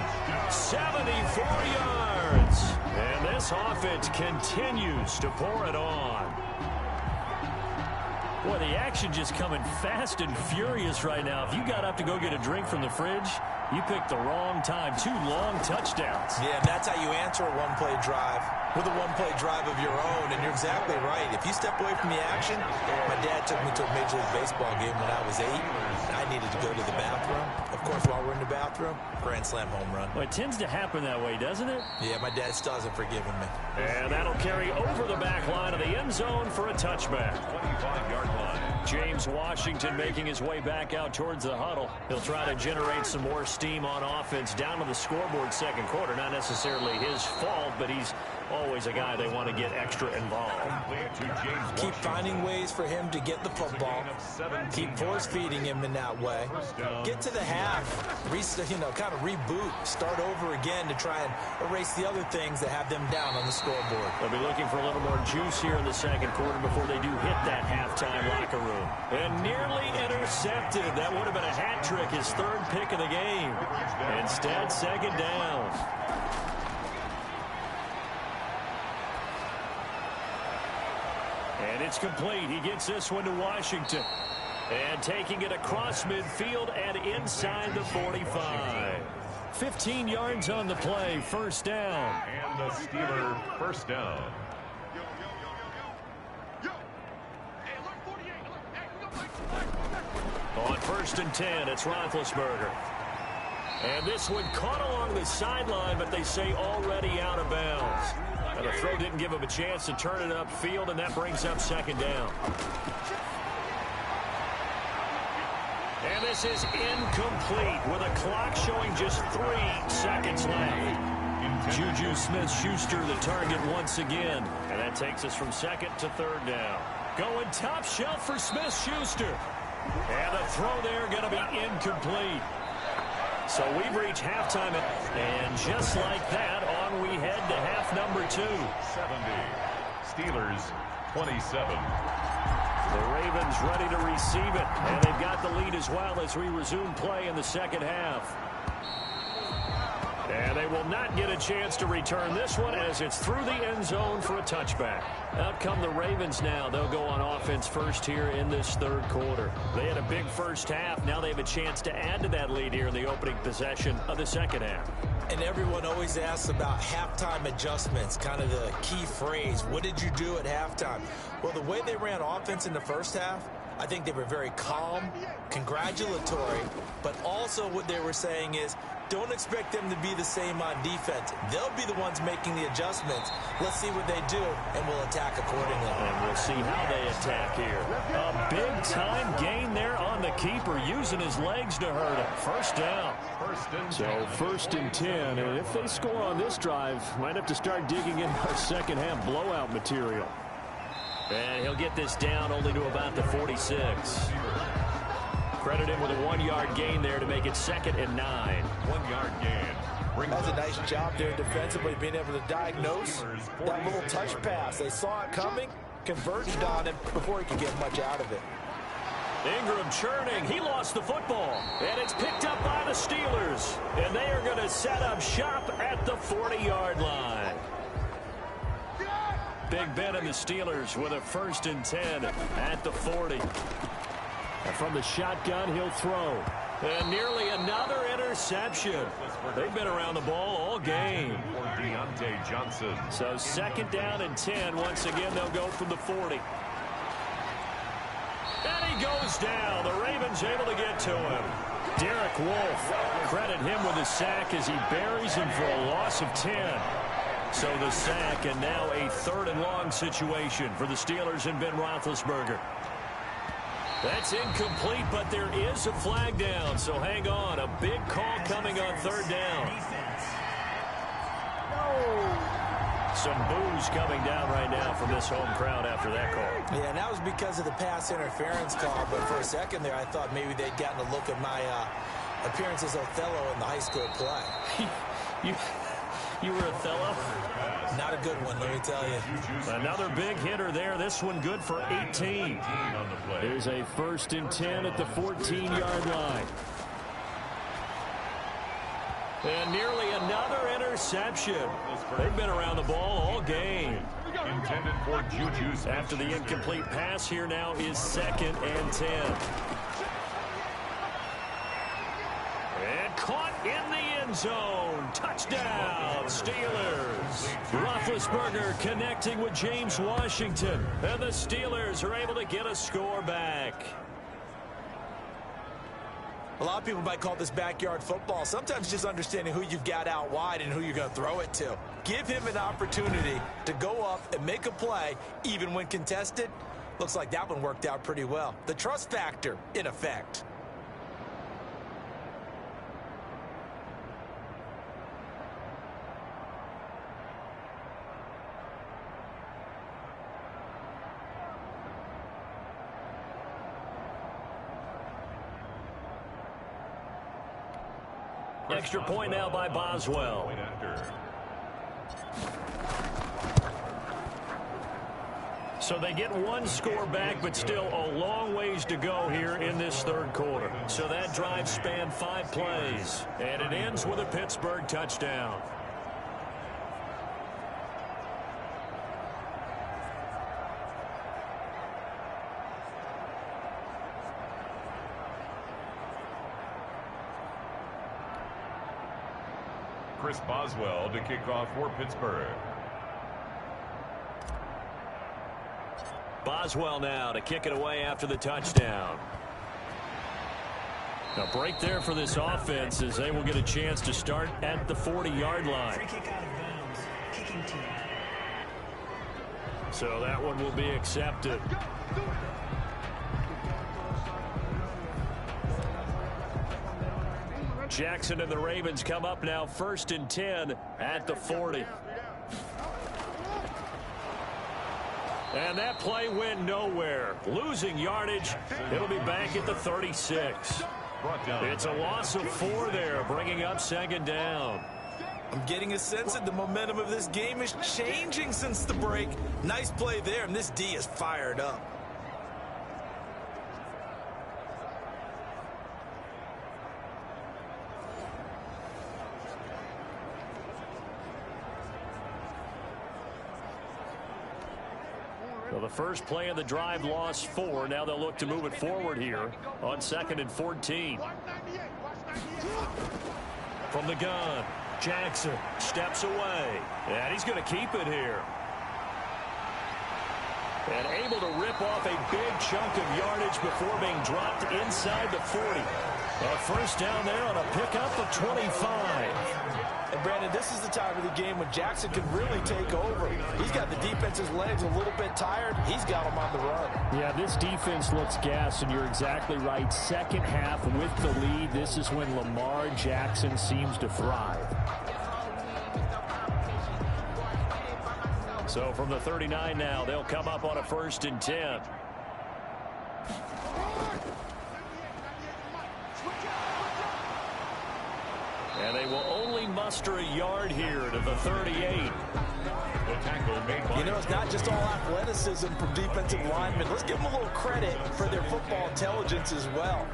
74 yards. And this offense continues to pour it on. Boy, the action just coming fast and furious right now. If you got up to go get a drink from the fridge, you picked the wrong time. 2 long touchdowns. Yeah, that's how you answer a one-play drive with a one-play drive of your own. And you're exactly right. If you step away from the action, my dad took me to a Major League Baseball game when I was 8. I needed to go to the bathroom. Of course, while we're in the bathroom, grand slam home run. Well, it tends to happen that way, doesn't it? Yeah, my dad still hasn't forgiven me. And that'll carry over the back line of the end zone for a touchback. 25-yard line. James Washington making his way back out towards the huddle. He'll try to generate some more steam on offense down to the scoreboard second quarter. Not necessarily his fault, but he's always a guy they want to get extra involved. Keep finding ways for him to get the football. Keep force-feeding him in that way. Get to the half. Kind of reboot. Start over again to try and erase the other things that have them down on the scoreboard. They'll be looking for a little more juice here in the second quarter before they do hit that halftime locker room. And nearly intercepted. That would have been a hat trick, his 3rd pick of the game. Instead, second down. And it's complete. He gets this one to Washington. And taking it across midfield and inside the 45. 15 yards on the play, first down. And the Steeler first down. On 1st and 10, it's Roethlisberger. And this one caught along the sideline, but they say already out of bounds. And the throw didn't give him a chance to turn it upfield, and that brings up second down. And this is incomplete with a clock showing just 3 seconds left. Juju Smith-Schuster the target once again. And that takes us from 2nd to 3rd down. Going top shelf for Smith-Schuster. And the throw there going to be incomplete. So we've reached halftime, and just like that, on we head to half number 2. 70. Steelers 27. The Ravens ready to receive it, and they've got the lead as well as we resume play in the second half. And they will not get a chance to return this one as it's through the end zone for a touchback. Out come the Ravens now. They'll go on offense first here in this 3rd quarter. They had a big first half. Now they have a chance to add to that lead here in the opening possession of the second half. And everyone always asks about halftime adjustments, kind of the key phrase. What did you do at halftime? Well, the way they ran offense in the first half, I think they were very calm, congratulatory, but also what they were saying is, don't expect them to be the same on defense. They'll be the ones making the adjustments. Let's see what they do, and we'll attack accordingly. And we'll see how they attack here. A big-time gain there on the keeper, using his legs to hurt him. First down. So 1st and 10, and if they score on this drive, might have to start digging in our second half blowout material. And he'll get this down only to about the 46. Credit him with a 1-yard gain there to make it 2nd and 9. 1-yard gain. That's a nice job there defensively, being able to diagnose that little touch pass. They saw it coming, converged on him before he could get much out of it. Ingram churning. He lost the football. And it's picked up by the Steelers. And they are going to set up shop at the 40-yard line. Big Ben and the Steelers with a 1st and 10 at the 40. And from the shotgun, he'll throw. And nearly another interception. They've been around the ball all game. Deontay Johnson. So 2nd down and 10. Once again, they'll go from the 40. And he goes down. The Ravens able to get to him. Derek Wolfe, credit him with a sack as he buries him for a loss of 10. So the sack, and now a 3rd and long situation for the Steelers and Ben Roethlisberger. That's incomplete, but there is a flag down, so hang on. A big call coming on 3rd down. Some boos coming down right now from this home crowd after that call. Yeah, and that was because of the pass interference call, but for a second there I thought maybe they'd gotten a look at my appearance as Othello in the high school play. You were Othello? Not a good one, let me tell you. Another big hitter there. This one good for 18. Here's a 1st and 10 at the 14-yard line. And nearly another interception. They've been around the ball all game. Intended for Juju. After the incomplete pass, here now is 2nd and 10. And caught in the end zone. Touchdown, Steelers. Roethlisberger connecting with James Washington. And the Steelers are able to get a score back. A lot of people might call this backyard football. Sometimes just understanding who you've got out wide and who you're going to throw it to. Give him an opportunity to go up and make a play, even when contested. Looks like that one worked out pretty well. The trust factor, in effect. Extra point now by Boswell. So they get one score back, but still a long ways to go here in this 3rd quarter. So that drive spanned 5 plays, and it ends with a Pittsburgh touchdown. Chris Boswell to kick off for Pittsburgh. Boswell now to kick it away after the touchdown. A break there for this offense as they will get a chance to start at the 40-yard line. Free kick out of bounds. Kicking team. So that one will be accepted. Jackson and the Ravens come up now 1st and 10 at the 40. And that play went nowhere. Losing yardage. It'll be back at the 36. It's a loss of 4 there, bringing up 2nd down. I'm getting a sense that the momentum of this game is changing since the break. Nice play there, and this D is fired up. Well, the first play of the drive lost 4. Now they'll look to move it forward here on 2nd and 14. From the gun, Jackson steps away. And he's going to keep it here. And able to rip off a big chunk of yardage before being dropped inside the 40. A first down there on a pickup of 25. And Brandon, this is the time of the game when Jackson can really take over. He's got the defense's legs a little bit tired. He's got them on the run. Yeah, this defense looks gassed, and you're exactly right. Second half with the lead, this is when Lamar Jackson seems to thrive. So from the 39 now, they'll come up on a 1st and 10. And they will only muster a yard here to the 38. You know, it's not just all athleticism from defensive linemen. Let's give them a little credit for their football intelligence as well.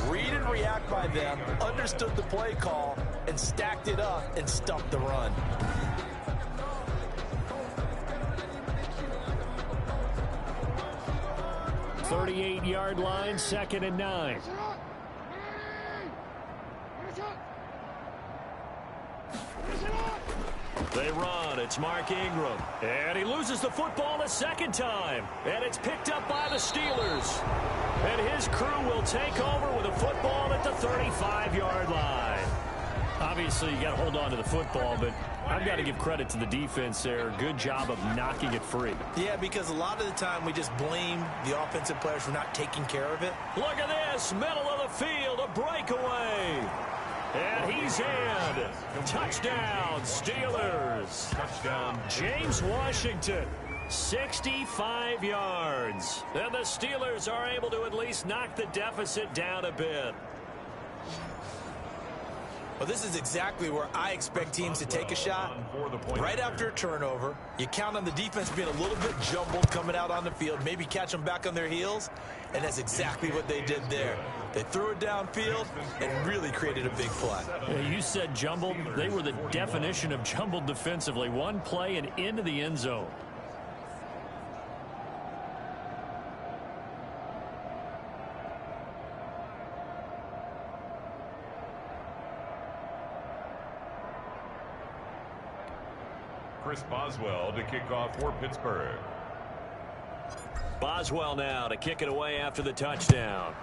Read and react by them, understood the play call, and stacked it up and stuffed the run. .38-yard line, 2nd and 9. They run. It's Mark Ingram. And he loses the football a second time. And it's picked up by the Steelers. And his crew will take over with a football at the 35-yard line. Obviously, you got to hold on to the football, but I've got to give credit to the defense there. Good job of knocking it free. Yeah, because a lot of the time we just blame the offensive players for not taking care of it. Look at this. Middle of the field, a breakaway. And he's in. Touchdown, Steelers. Touchdown, James Washington, 65 yards. And the Steelers are able to at least knock the deficit down a bit. Well, this is exactly where I expect teams to take a shot. Right after a turnover, you count on the defense being a little bit jumbled coming out on the field, maybe catch them back on their heels, and that's exactly what they did there. They threw it downfield and really created a big play. Yeah, you said jumbled. They were the definition of jumbled defensively. One play and into the end zone. Chris Boswell to kick off for Pittsburgh. Boswell now to kick it away after the touchdown.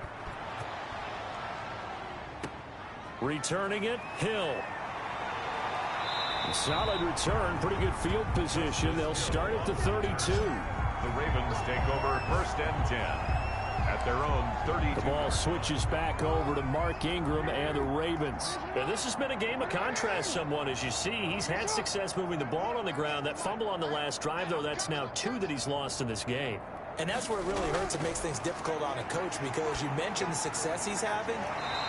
Returning it, Hill. Solid return, pretty good field position. They'll start at the 32. The Ravens take over 1st and 10 at their own 32. The ball switches back over to Mark Ingram and the Ravens. Now, this has been a game of contrast somewhat, as you see. He's had success moving the ball on the ground. That fumble on the last drive, though, that's now 2 that he's lost in this game. And that's where it really hurts and makes things difficult on a coach, because you mentioned the success he's having,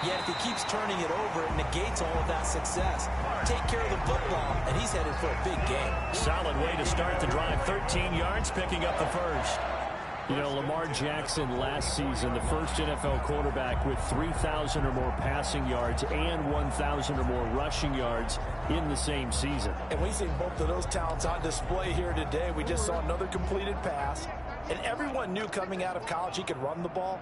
yet if he keeps turning it over, it negates all of that success. Take care of the football, and he's headed for a big game. Solid way to start the drive. 13 yards, picking up the first. You know, Lamar Jackson last season, the first NFL quarterback with 3,000 or more passing yards and 1,000 or more rushing yards in the same season. And we've seen both of those talents on display here today. We just saw another completed pass. And everyone knew coming out of college he could run the ball.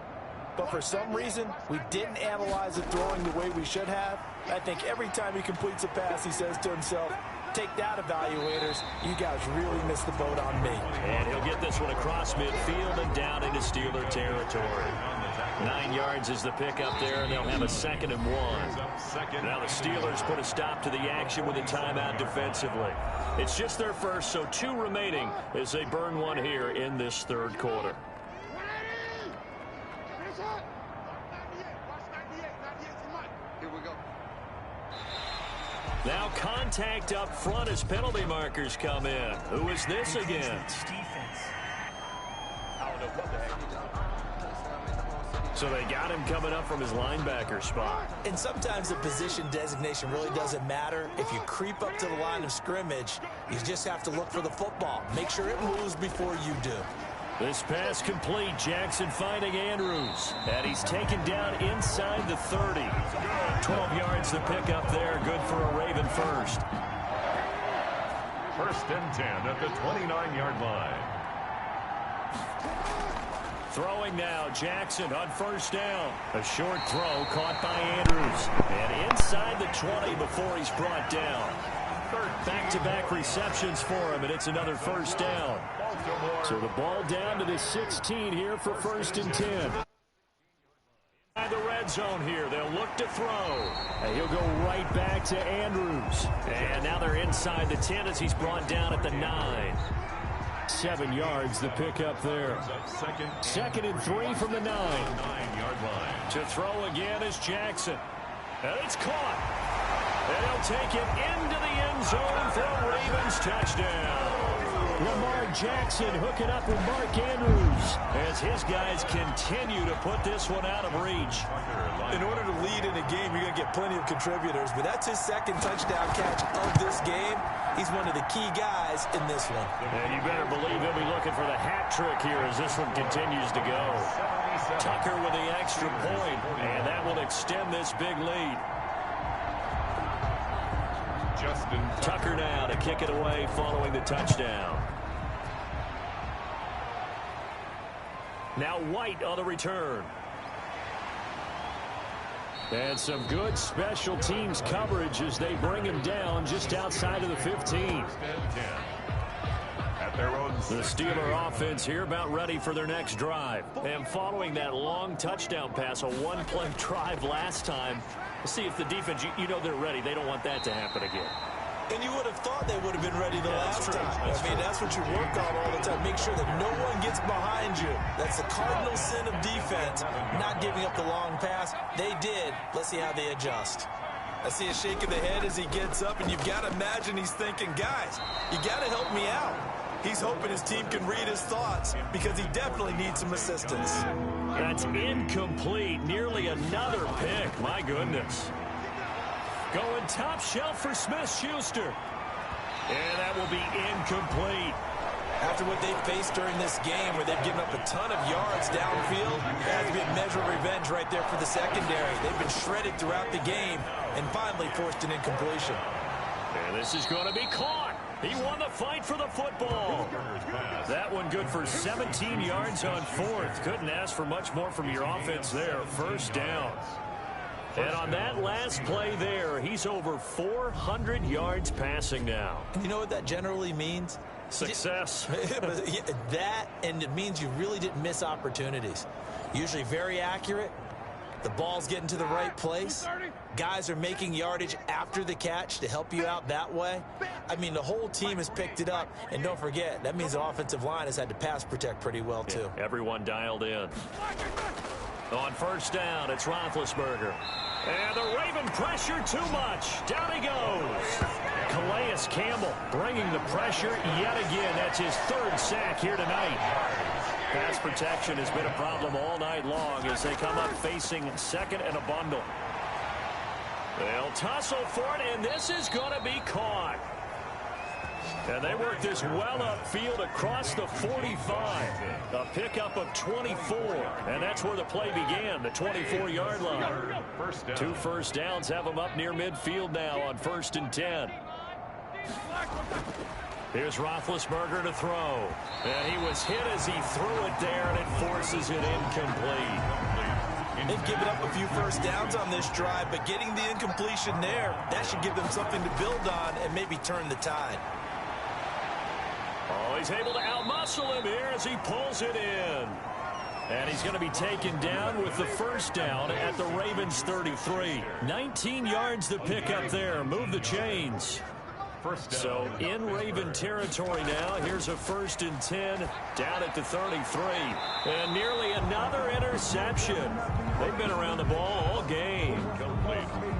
But for some reason, we didn't analyze it throwing the way we should have. I think every time he completes a pass, he says to himself, take that, evaluators. You guys really missed the boat on me. And he'll get this one across midfield and down into Steeler territory. 9 yards is the pickup there, and they'll have a 2nd and 1. Now the Steelers put a stop to the action with a timeout defensively. It's just their first, so 2 remaining as they burn one here in this 3rd quarter. Now contact up front as penalty markers come in. Who is this against? So they got him coming up from his linebacker spot. And sometimes the position designation really doesn't matter. If you creep up to the line of scrimmage, you just have to look for the football. Make sure it moves before you do. This pass complete. Jackson finding Andrews. And he's taken down inside the 30. 12 yards to pick up there. Good for a Raven first. 1st and 10 at the 29-yard line. Throwing now, Jackson on 1st down. A short throw caught by Andrews. And inside the 20 before he's brought down. Back-to-back receptions for him, and it's another 1st down. So the ball down to the 16 here for 1st and 10. By the red zone here, they'll look to throw. And he'll go right back to Andrews. And now they're inside the 10 as he's brought down at the 9. 7 yards the pickup there. 2nd and 3 from the 9-yard line. To throw again is Jackson. And it's caught. And he'll take it into the end zone for a Ravens touchdown. Lamar Jackson hooking up with Mark Andrews as his guys continue to put this one out of reach. In order to lead in a game, you're going to get plenty of contributors, but that's his second touchdown catch of this game. He's one of the key guys in this one. And you better believe he'll be looking for the hat trick here as this one continues to go. Tucker with the extra point, and that will extend this big lead. Tucker now to kick it away following the touchdown. Now White on the return. And some good special teams coverage as they bring him down just outside of the 15. The Steeler offense here about ready for their next drive. And following that long touchdown pass, a one-play drive last time, we'll see if the defense, you know they're ready. They don't want that to happen again. And you would have thought they would have been ready the last time. I mean, that's what you work on all the time. Make sure that no one gets behind you. That's the cardinal sin of defense, not giving up the long pass. They did. Let's see how they adjust. I see a shake of the head as he gets up, and you've got to imagine he's thinking, guys, you got to help me out. He's hoping his team can read his thoughts because he definitely needs some assistance. That's incomplete. Nearly another pick. My goodness. Going top shelf for Smith-Schuster. And that will be incomplete. After what they've faced during this game where they've given up a ton of yards downfield, it has to be a measure of revenge right there for the secondary. They've been shredded throughout the game and finally forced an incompletion. And this is going to be caught. He won the fight for the football. That one good for 17 yards on fourth. Couldn't ask for much more from your offense there. First down. And on that last play there, he's over 400 yards passing now. And you know what that generally means? Success. That, and it means you really didn't miss opportunities. Usually very accurate. The ball's getting to the right place. Guys are making yardage after the catch to help you out that way. I mean, the whole team has picked it up. And don't forget, that means the offensive line has had to pass protect pretty well, too. Yeah, everyone dialed in. On first down, it's Roethlisberger. And the Raven pressure too much. Down he goes. Calais Campbell bringing the pressure yet again. That's his third sack here tonight. Pass protection has been a problem all night long as they come up facing second and a bundle. They'll tussle for it, and this is going to be caught. And they work this well upfield across the 45. A pickup of 24. And that's where the play began, the 24-yard line. Two first downs have them up near midfield now on 1st and 10. Here's Roethlisberger to throw. And he was hit as he threw it there, and it forces it incomplete. They've given up a few first downs on this drive, but getting the incompletion there, that should give them something to build on and maybe turn the tide. Oh, he's able to outmuscle him here as he pulls it in. And he's going to be taken down with the first down at the Ravens 33. 19 yards to pick up there. Move the chains. So in Raven territory now. Here's a 1st and 10 down at the 33. And nearly another interception. They've been around the ball all game.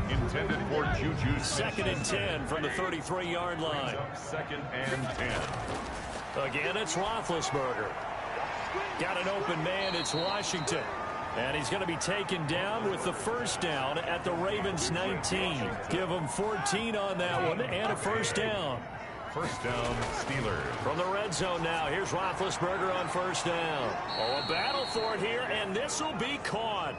Intended for Juju. 2nd and 10 from the 33-yard line. 2nd and 10. Again, it's Roethlisberger. Got an open man. It's Washington. And he's going to be taken down with the first down at the Ravens 19. Give them 14 on that one and a first down. First down, Steelers. From the red zone now, here's Roethlisberger on first down. Oh, a battle for it here, and this will be caught.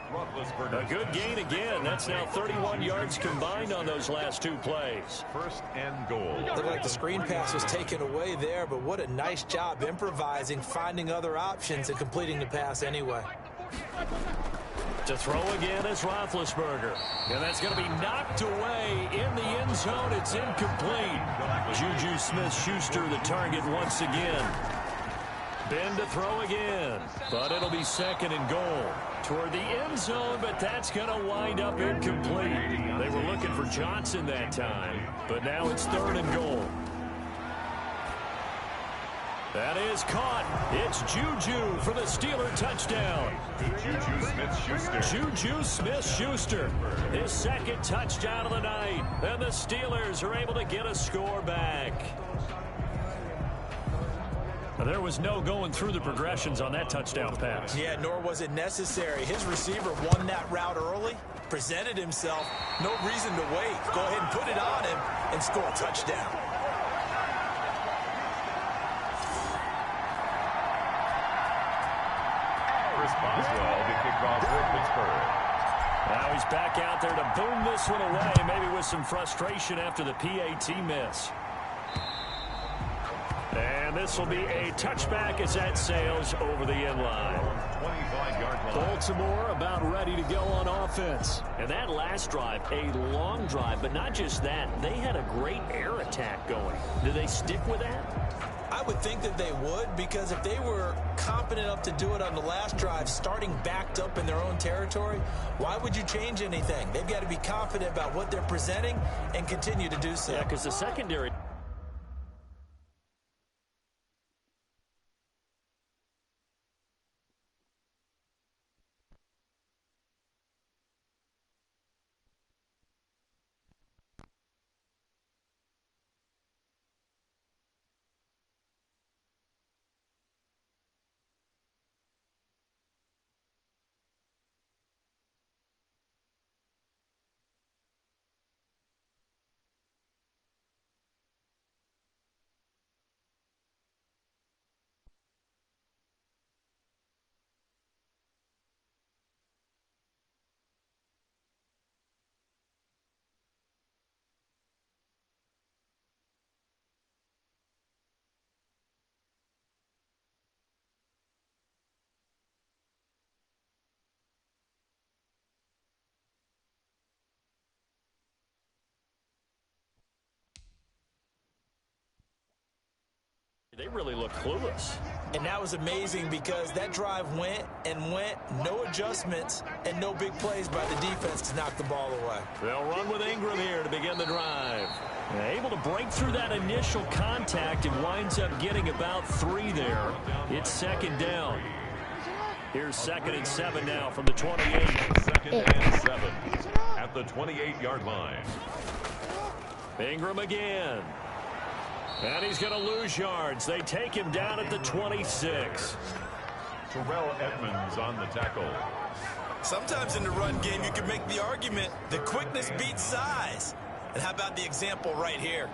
A good gain again. That's now 31 yards combined on those last two plays. 1st and goal. Looked like the screen pass was taken away there, but what a nice job improvising, finding other options, and completing the pass anyway. To throw again is Roethlisberger. And that's going to be knocked away in the end zone. It's incomplete. Juju Smith-Schuster the target once again. Ben to throw again. But it'll be 2nd and goal. Toward the end zone, but that's going to wind up incomplete. They were looking for Johnson that time. But now it's 3rd and goal. That is caught. It's Juju for the Steeler touchdown. Juju Smith-Schuster. Juju Smith-Schuster, his second touchdown of the night. And the Steelers are able to get a score back. There was no going through the progressions on that touchdown pass. Yeah, nor was it necessary. His receiver won that route early, presented himself. No reason to wait. Go ahead and put it on him and score a touchdown. Chris Boswell to kick off for Pittsburgh. Now he's back out there to boom this one away, maybe with some frustration after the PAT miss. And this will be a touchback as that sails over the end line. 25-yard line. Baltimore about ready to go on offense. And that last drive, a long drive, but not just that. They had a great air attack going. Do they stick with that? I would think that they would, because if they were confident enough to do it on the last drive, starting backed up in their own territory, why would you change anything? They've got to be confident about what they're presenting and continue to do so. Yeah, because the secondary... They really look clueless. And that was amazing because that drive went and went, no adjustments, and no big plays by the defense to knock the ball away. They'll run with Ingram here to begin the drive. Able to break through that initial contact and winds up getting about 3 there. It's second down. Here's 2nd and 7 now from the 28. 2nd and 7 at the 28-yard line. Ingram again. And he's going to lose yards. They take him down at the 26. Terrell Edmonds on the tackle. Sometimes in the run game, you can make the argument that quickness beats size. And how about the example right here?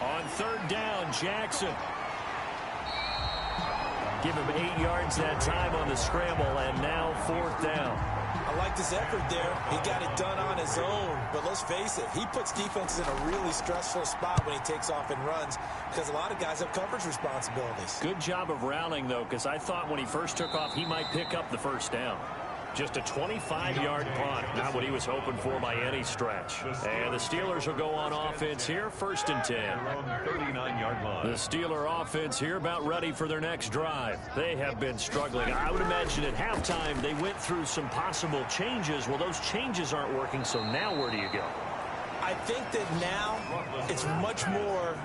On 3rd down, Jackson. Give him 8 yards that time on the scramble, and now 4th down. I like this effort there. He got it done on his own, but let's face it, he puts defenses in a really stressful spot when he takes off and runs because a lot of guys have coverage responsibilities. Good job of rounding, though, because I thought when he first took off, he might pick up the 1st down. Just a 25-yard punt, not what he was hoping for by any stretch. And the Steelers will go on offense here, 1st and 10. 39-yard line. The Steeler offense here about ready for their next drive. They have been struggling. I would imagine at halftime they went through some possible changes. Well, those changes aren't working, so now where do you go? I think that now it's much more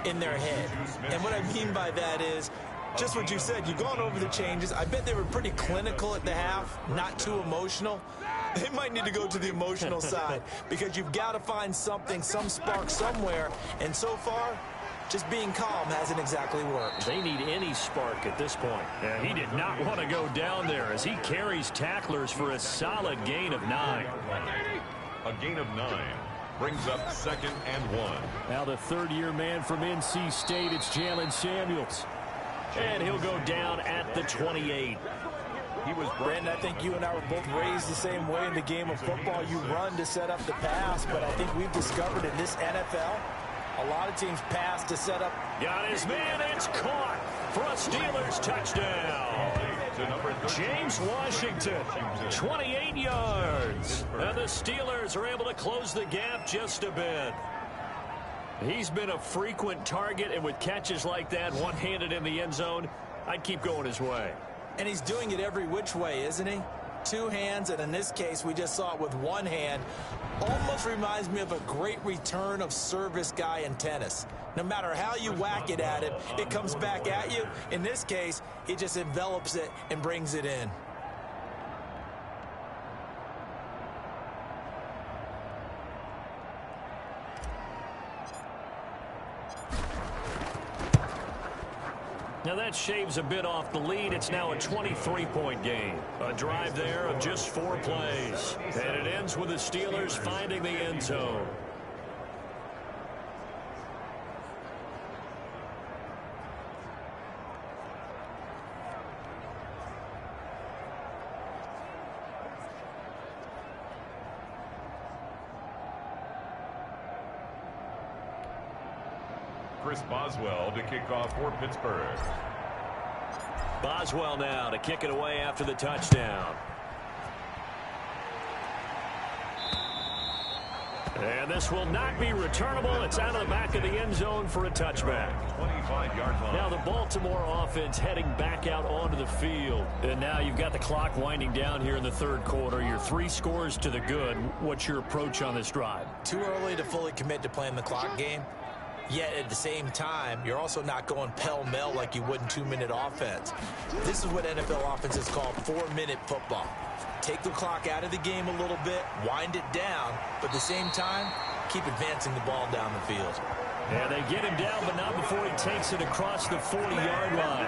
in their head. And what I mean by that is, just what you said, you've gone over the changes. I bet they were pretty clinical at the half, not too emotional. They might need to go to the emotional side because you've got to find something, some spark somewhere. And so far, just being calm hasn't exactly worked. They need any spark at this point. And he did not want to go down there as he carries tacklers for a solid gain of 9. A gain of 9. Brings up 2nd and 1. Now the 3rd-year man from NC State, it's Jalen Samuels. And he'll go down at the 28. He was Brandon, I think you and I were both raised the same way in the game of football. You run to set up the pass, but I think we've discovered in this NFL, a lot of teams pass to set up. Got his man, it's caught. for a Steelers touchdown. James Washington, 28 yards. And the Steelers are able to close the gap just a bit. He's been a frequent target, and with catches like that, one-handed in the end zone, I'd keep going his way. And he's doing it every which way, isn't he? Two hands, and in this case, we just saw it with one hand. Almost reminds me of a great return of service guy in tennis. No matter how you whack it at him, it comes back at you. In this case, he just envelops it and brings it in. Now that shaves a bit off the lead. It's now a 23-point game. A drive there of just 4 plays. And it ends with the Steelers finding the end zone. Chris Boswell to kick off for Pittsburgh. Boswell now to kick it away after the touchdown. And this will not be returnable. It's out of the back of the end zone for a touchback. 25-yard line. Now the Baltimore offense heading back out onto the field. And now you've got the clock winding down here in the third quarter. You're 3 scores to the good. What's your approach on this drive? Too early to fully commit to playing the clock game. Yet at the same time, you're also not going pell-mell like you would in 2-minute offense. This is what NFL offenses call 4-minute football. Take the clock out of the game a little bit, wind it down, but at the same time, keep advancing the ball down the field. And they get him down, but not before he takes it across the 40-yard line.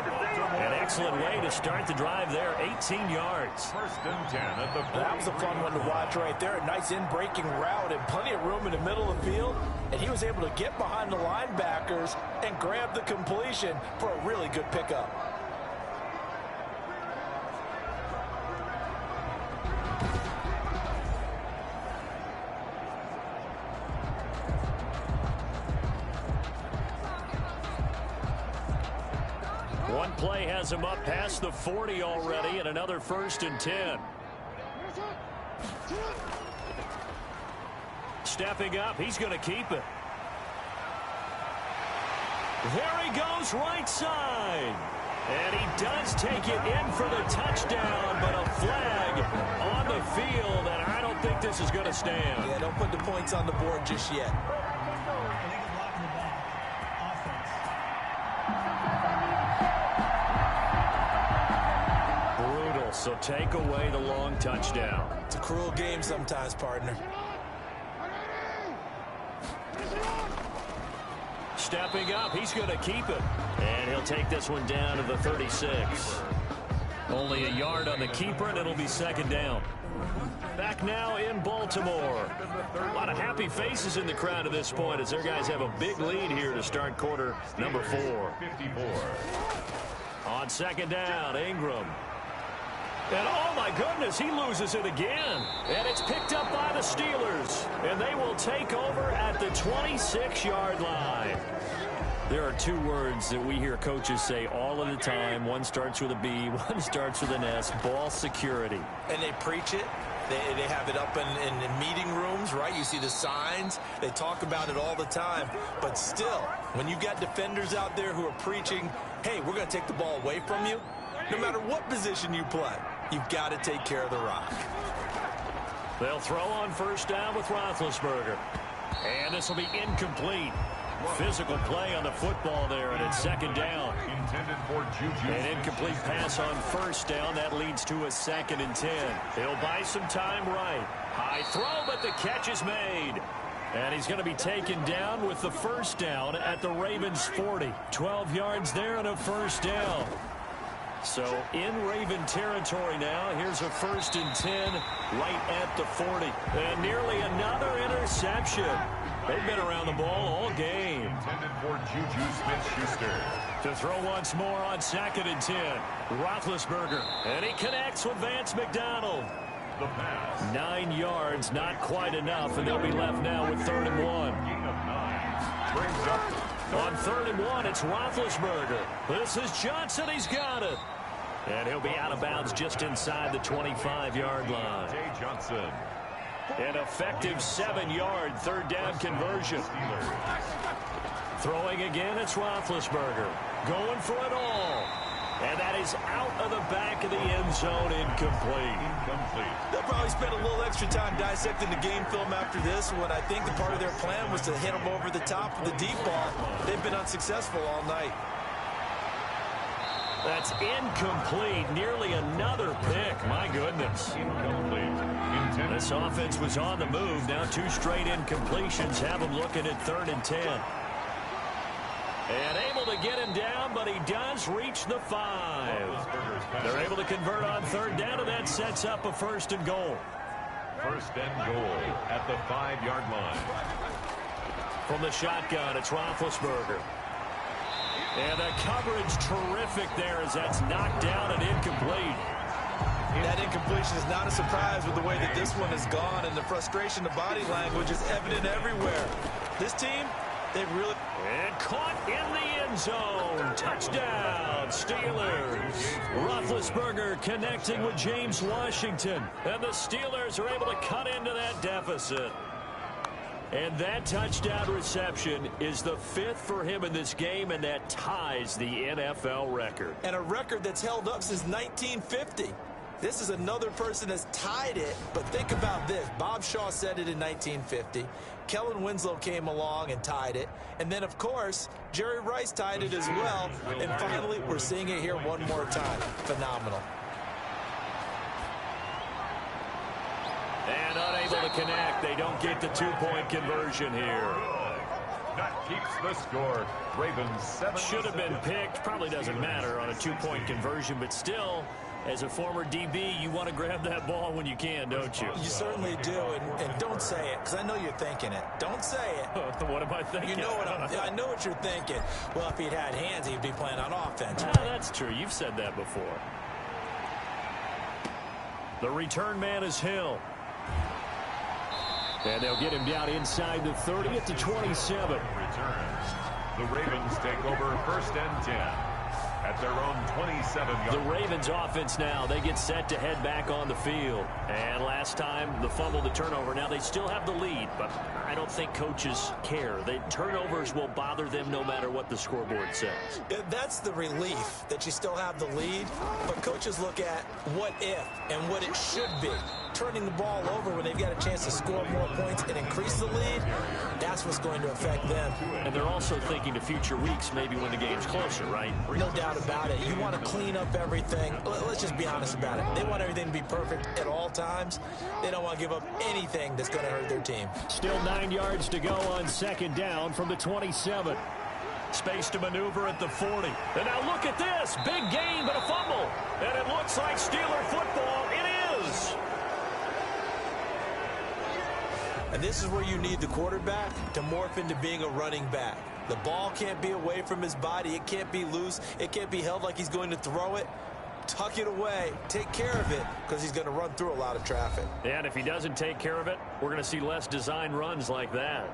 An excellent way to start the drive there, 18 yards. First and 10 at the 40. That was a fun one to watch right there. A nice in-breaking route and plenty of room in the middle of the field. And he was able to get behind the linebackers and grab the completion for a really good pickup. One play has him up past the 40 already, and another 1st and 10. Stepping up, he's going to keep it. There he goes, right side. And he does take it in for the touchdown, but a flag on the field, and I don't think this is going to stand. Yeah, don't put the points on the board just yet. Brutal, so take away the long touchdown. It's a cruel game sometimes, partner. Stepping up, he's going to keep it. And he'll take this one down to the 36. Only a yard on the keeper, and it'll be 2nd down. Back now in Baltimore. A lot of happy faces in the crowd at this point as their guys have a big lead here to start quarter number 4. 54. On 2nd down, Ingram. And oh my goodness, he loses it again. And it's picked up by the Steelers. And they will take over at the 26-yard line. There are 2 words that we hear coaches say all of the time. One starts with a B, one starts with an S. Ball security. And they preach it. They have it up in meeting rooms, right? You see the signs. They talk about it all the time. But still, when you got defenders out there who are preaching, hey, we're going to take the ball away from you, no matter what position you play, you've got to take care of the rock. They'll throw on 1st down with Roethlisberger. And this will be incomplete. Physical play on the football there, and it's 2nd down. Intended for Juju. An incomplete pass on 1st down. That leads to a 2nd and 10. He'll buy some time right. High throw, but the catch is made. And he's going to be taken down with the 1st down at the Ravens' 40. 12 yards there and a 1st down. So in Raven territory now. Here's a 1st and 10 right at the 40. And nearly another interception. They've been around the ball all game. Intended for Juju Smith-Schuster. To throw once more on 2nd and 10. Roethlisberger. And he connects with Vance McDonald. The pass. 9 yards, not quite enough, and they'll be left now with 3rd and 1. Gain of 9. Brings up On 3rd and 1, it's Roethlisberger. This is Johnson. He's got it. And he'll be out of bounds just inside the 25-yard line. Johnson. An effective 7-yard 3rd down conversion. Throwing again, it's Roethlisberger. Going for it all. And that is out of the back of the end zone, incomplete. They'll probably spend a little extra time dissecting the game film after this one. I think the part of their plan was to hit them over the top of the deep ball. They've been unsuccessful all night. That's incomplete. Nearly another pick. My goodness. Incomplete. This offense was on the move. Now 2 straight incompletions have them looking at 3rd and 10. And able to get him down, but he does reach the 5. They're able to convert on 3rd down, and that sets up a 1st and goal. 1st and goal at the 5-yard line. From the shotgun, it's Roethlisberger. And the coverage terrific there as that's knocked down and incomplete. That incompletion is not a surprise with the way that this one has gone, and the frustration, the body language is evident everywhere. This team, they've really... And caught in the end zone. Touchdown, Steelers. Roethlisberger connecting with James Washington. And the Steelers are able to cut into that deficit. And that touchdown reception is the 5th for him in this game, and that ties the NFL record. And a record that's held up since 1950. This is another person that's tied it, but think about this. Bob Shaw said it in 1950. Kellen Winslow came along and tied it. And then, of course, Jerry Rice tied it as well. And finally, we're seeing it here one more time. Phenomenal. And unable to connect. They don't get the 2-point conversion here. That keeps the score. Ravens 7. Should have been picked. Probably doesn't matter on a 2-point conversion, but still, as a former DB, you want to grab that ball when you can, don't you? You certainly do, and don't say it, because I know you're thinking it. Don't say it. What am I thinking? You know what I know what you're thinking. Well, if he'd had hands, he'd be playing on offense. Oh, that's true. You've said that before. The return man is Hill. And they'll get him down inside the 30 at the 27. Returns. The Ravens take over 1st and 10 at their own 27-yard. The Ravens offense now, they get set to head back on the field. And last time, the fumble, the turnover. Now they still have the lead, but I don't think coaches care. The turnovers will bother them no matter what the scoreboard says. That's the relief that you still have the lead, but coaches look at what if and what it should be. Turning the ball over when they've got a chance to score more points and increase the lead, that's what's going to affect them. And they're also thinking to future weeks, maybe when the game's closer, right? No doubt about it. You want to clean up everything. Let's just be honest about it. They want everything to be perfect at all times. They don't want to give up anything that's going to hurt their team. Still 9 yards to go on 2nd down from the 27. Space to maneuver at the 40. And now look at this. Big gain, but a fumble. And it looks like Steeler football. It is. And this is where you need the quarterback to morph into being a running back. The ball can't be away from his body. It can't be loose. It can't be held like he's going to throw it. Tuck it away. Take care of it because he's going to run through a lot of traffic. And if he doesn't take care of it, we're going to see less design runs like that.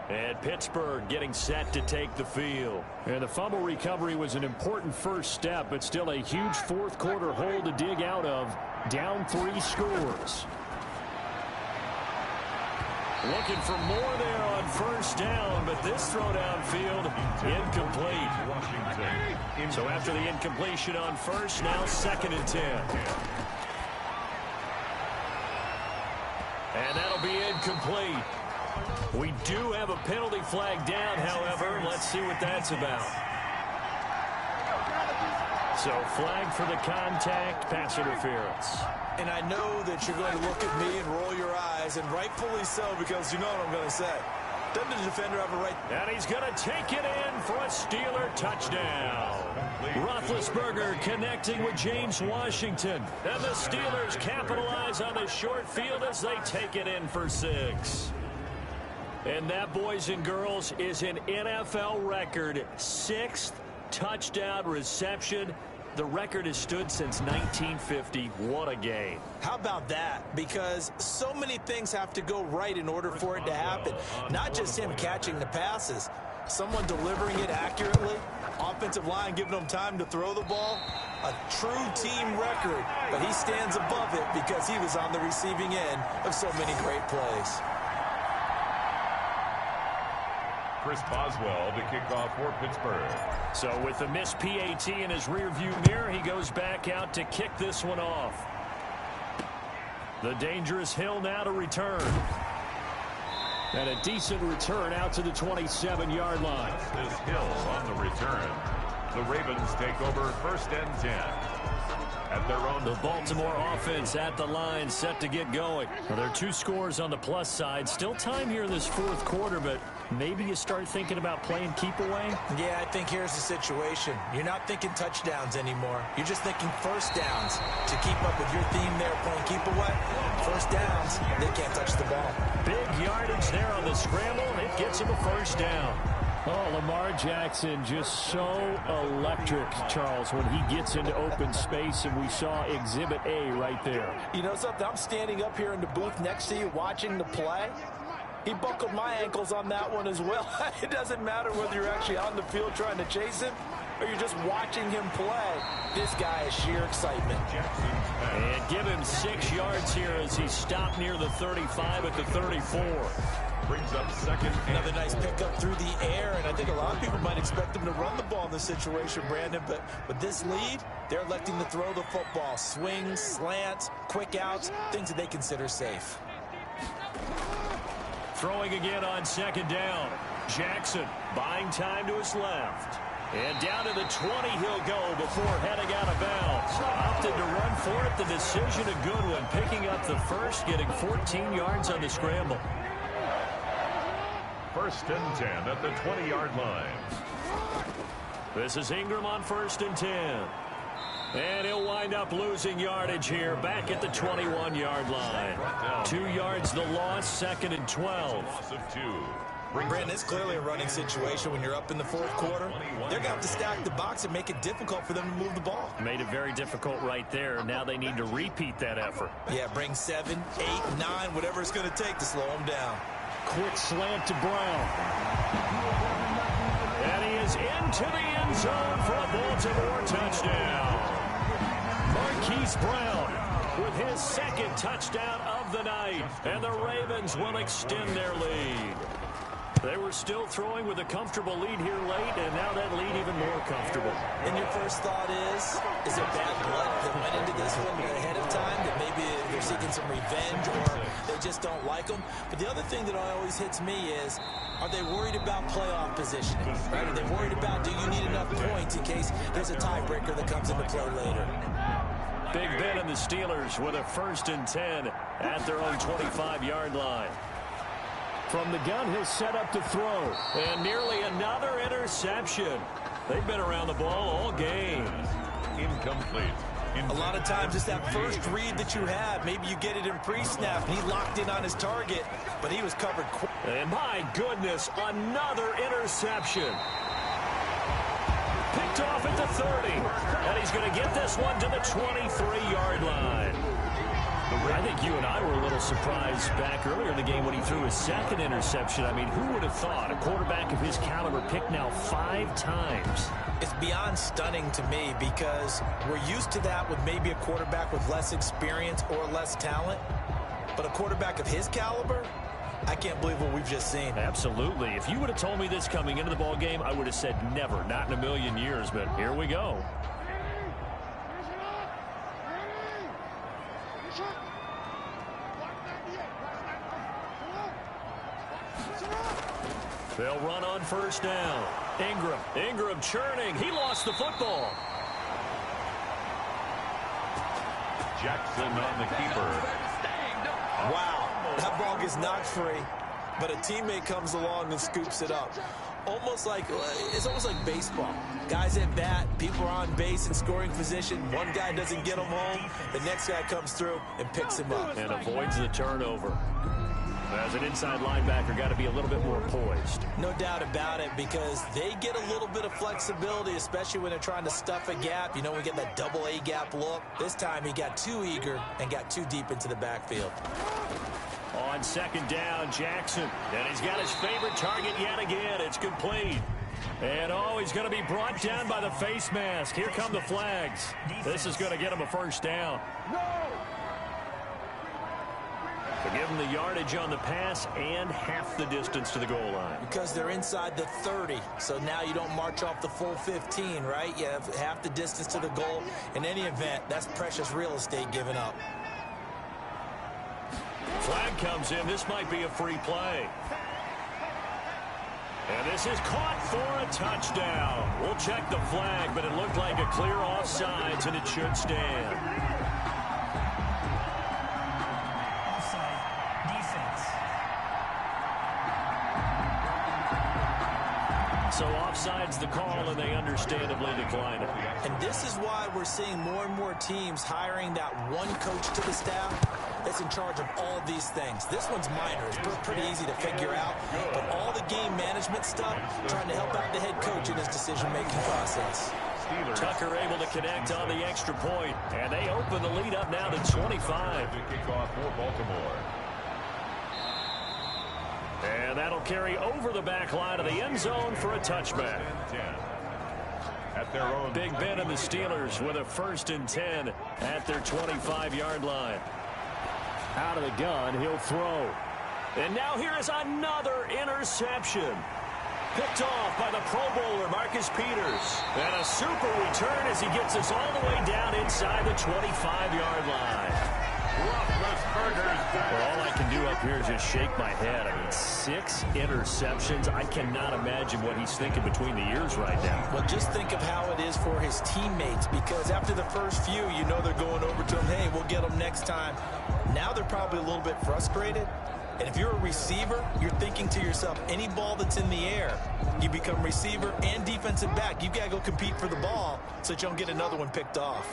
And Pittsburgh getting set to take the field. And the fumble recovery was an important first step, but still a huge 4th quarter hole to dig out of. Down 3 scores. Looking for more there on 1st down, but this throw downfield incomplete. So after the incompletion on 1st, now 2nd and 10. And that'll be incomplete. We do have a penalty flag down, however. Let's see what that's about. So flag for the contact, pass interference. And I know that you're going to look at me and roll your eyes, and rightfully so, because you know what I'm going to say. Doesn't the defender have a right? And he's going to take it in for a Steeler touchdown. Roethlisberger connecting with James Washington. And the Steelers capitalize on the short field as they take it in for 6. And that, boys and girls, is an NFL record 6th touchdown reception. The record has stood since 1950. What a game. How about that? Because so many things have to go right in order for it to happen. Not just him catching the passes. someone delivering it accurately, offensive line giving them time to throw the ball. A true team record, but he stands above it because he was on the receiving end of so many great plays. Chris Boswell to kick off for Pittsburgh. So with the missed PAT in his rearview mirror, he goes back out to kick this one off. The dangerous Hill now to return. And a decent return out to the 27-yard line. This Hill on the return. The Ravens take over 1st and 10. At their own. The Baltimore offense at the line, set to get going. Well, there are 2 scores on the plus side. Still time here in this 4th quarter, but maybe you start thinking about playing keep away? Yeah, I think here's the situation. You're not thinking touchdowns anymore. You're just thinking first downs. To keep up with your theme there, playing keep away, first downs, they can't touch the ball. Big yardage there on the scramble, and it gets him a first down. Oh, Lamar Jackson just so electric, Charles, when he gets into open space, and we saw Exhibit A right there. You know something? I'm standing up here in the booth next to you watching the play. He buckled my ankles on that one as well. It doesn't matter whether you're actually on the field trying to chase him or you're just watching him play. This guy is sheer excitement. And give him 6 yards here as he stopped near the 35 at the 34. Brings up 2nd. Another nice pickup through the air, and I think a lot of people might expect him to run the ball in this situation, Brandon, but with this lead, they're electing to throw the football. Swings, slants, quick outs, things that they consider safe. Throwing again on 2nd down. Jackson buying time to his left. And down to the 20 he'll go before heading out of bounds. Opted to run for it. The decision a good one. Picking up the first, getting 14 yards on the scramble. 1st and 10 at the 20-yard line. This is Ingram on 1st and 10. And he'll wind up losing yardage here back at the 21-yard line. 2 yards the loss, 2nd and 12. Loss of 2. Brandon, it's clearly a running situation when you're up in the 4th quarter. They're going to have to stack the box and make it difficult for them to move the ball. Made it very difficult right there. Now they need to repeat that effort. Yeah, bring 7, 8, 9, whatever it's going to take to slow them down. Quick slant to Brown. And he is into the end zone for a Baltimore touchdown. Marquise Brown with his 2nd touchdown of the night. And the Ravens will extend their lead. They were still throwing with a comfortable lead here late, and now that lead even more comfortable. And your first thought is there bad blood that went into this one ahead of time, that maybe they're seeking some revenge or they just don't like them? But the other thing that always hits me is, are they worried about playoff positioning? Right? Are they worried about, do you need enough points in case there's a tiebreaker that comes into play later? Big Ben and the Steelers with a 1st and 10 at their own 25-yard line. From the gun, he'll set up to throw. And nearly another interception. They've been around the ball all game. Incomplete. A lot of times it's that first read that you have. Maybe you get it in pre-snap, and he locked in on his target, but he was covered quick. And my goodness, another interception. Picked off at the 30. And he's going to get this one to the 23-yard line. I think you and I were a little surprised back earlier in the game when he threw his 2nd interception. I mean, who would have thought a quarterback of his caliber picked now 5 times? It's beyond stunning to me because we're used to that with maybe a quarterback with less experience or less talent. But a quarterback of his caliber, I can't believe what we've just seen. Absolutely. If you would have told me this coming into the ball game, I would have said never, not in a million years. But here we go. They'll run on 1st down. Ingram churning. He lost the football. Jackson on the keeper. Wow, that ball gets knocked free, but a teammate comes along and scoops it up. It's almost like baseball. Guys at bat, people are on base in scoring position. One guy doesn't get him home. The next guy comes through and picks him up. And avoids the turnover. As an inside linebacker, got to be a little bit more poised. No doubt about it, because they get a little bit of flexibility, especially when they're trying to stuff a gap. You know, we get that double A gap look. This time he got too eager and got too deep into the backfield. On second down, Jackson. And he's got his favorite target yet again. It's complete. And, he's going to be brought down by the face mask. Here come the flags. This is going to get him a first down. To give them the yardage on the pass and half the distance to the goal line. Because they're inside the 30, so now you don't march off the full 15, right? You have half the distance to the goal. In any event, that's precious real estate given up. Flag comes in. This might be a free play. And this is caught for a touchdown. We'll check the flag, but it looked like a clear offsides, and it should stand. So offsides the call, and they understandably decline it. And this is why we're seeing more and more teams hiring that one coach to the staff that's in charge of all these things. This one's minor. It's pretty easy to figure out. But all the game management stuff, trying to help out the head coach in his decision-making process. Tucker able to connect on the extra point, and they open the lead up now to 25. Kickoff for Baltimore. And that'll carry over the back line of the end zone for a touchback. At their own Big Ben and the Steelers with a 1st and 10 at their 25-yard line. Out of the gun, he'll throw. And now here is another interception. Picked off by the Pro Bowler, Marcus Peters. And a super return as he gets us all the way down inside the 25-yard line. Well, all I can do up here is just shake my head. I mean, 6 interceptions. I cannot imagine what he's thinking between the ears right now. Well, just think of how it is for his teammates, because after the first few, you know they're going over to him, hey, we'll get them next time. Now they're probably a little bit frustrated. And if you're a receiver, you're thinking to yourself, any ball that's in the air, you become receiver and defensive back. You've got to go compete for the ball so that you don't get another one picked off.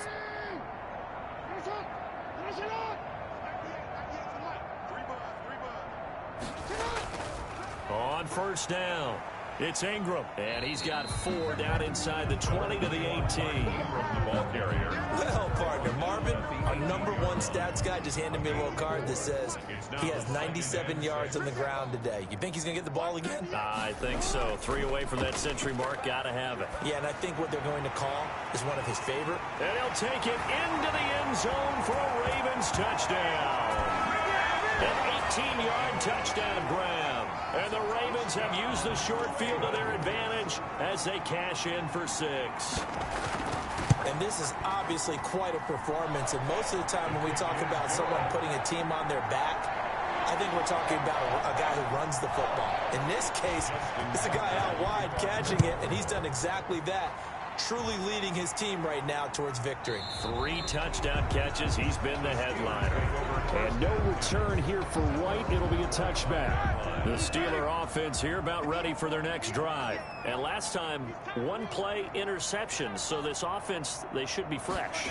On first down, it's Ingram. And he's got 4 down inside the 20 to the 18. Ball carrier. Well, partner, Marvin, our #1 stats guy, just handed me a little card that says he has 97 yards on the ground today. You think he's going to get the ball again? I think so. 3 away from that century mark. Got to have it. Yeah, and I think what they're going to call is one of his favorite. And he'll take it into the end zone for a Ravens touchdown. An 18-yard touchdown grab. And the Ravens have used the short field to their advantage as they cash in for 6. And this is obviously quite a performance. And most of the time when we talk about someone putting a team on their back, I think we're talking about a guy who runs the football. In this case, it's a guy out wide catching it, and he's done exactly that. Truly leading his team right now towards victory. 3 touchdown catches. He's been the headliner. And no return here for White. It'll be a touchback. The Steeler offense here about ready for their next drive. And last time, 1 play interception. So this offense, they should be fresh.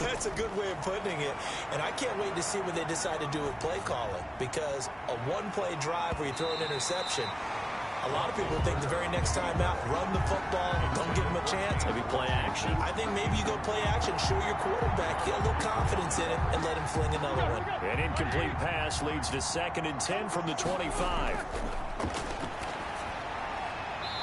That's a good way of putting it. And I can't wait to see what they decide to do with play calling. Because a 1-play drive where you throw an interception, a lot of people think the very next time out, run the football, don't give him a chance. Maybe play action. I think maybe you go play action, show your quarterback, get a little confidence in it, and let him fling another one. An incomplete pass leads to 2nd and 10 from the 25.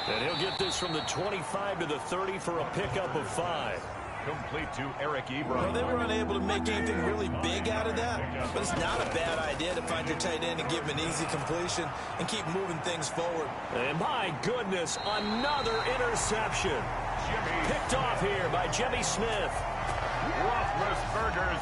And he'll get this from the 25 to the 30 for a pickup of 5. Complete to Eric Ebron. Well, they were unable to make anything really big out of that, but it's not a bad idea to find your tight end and give him an easy completion and keep moving things forward. And my goodness, another interception. Picked off here by Jimmy Smith. Roethlisberger's.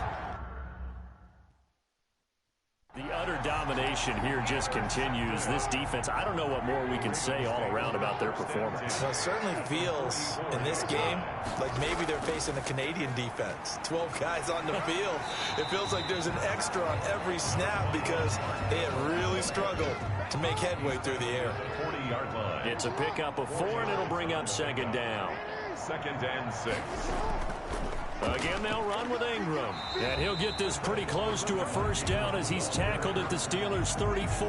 The utter domination here just continues. This defense, I don't know what more we can say all around about their performance. Well, it certainly feels in this game like maybe they're facing a Canadian defense. 12 guys on the field. It feels like there's an extra on every snap because they have really struggled to make headway through the air. 40-yard line. It's a pickup of 4, and it'll bring up 2nd down. 2nd and 6. Again, they'll run with Ingram. And he'll get this pretty close to a 1st down as he's tackled at the Steelers' 34.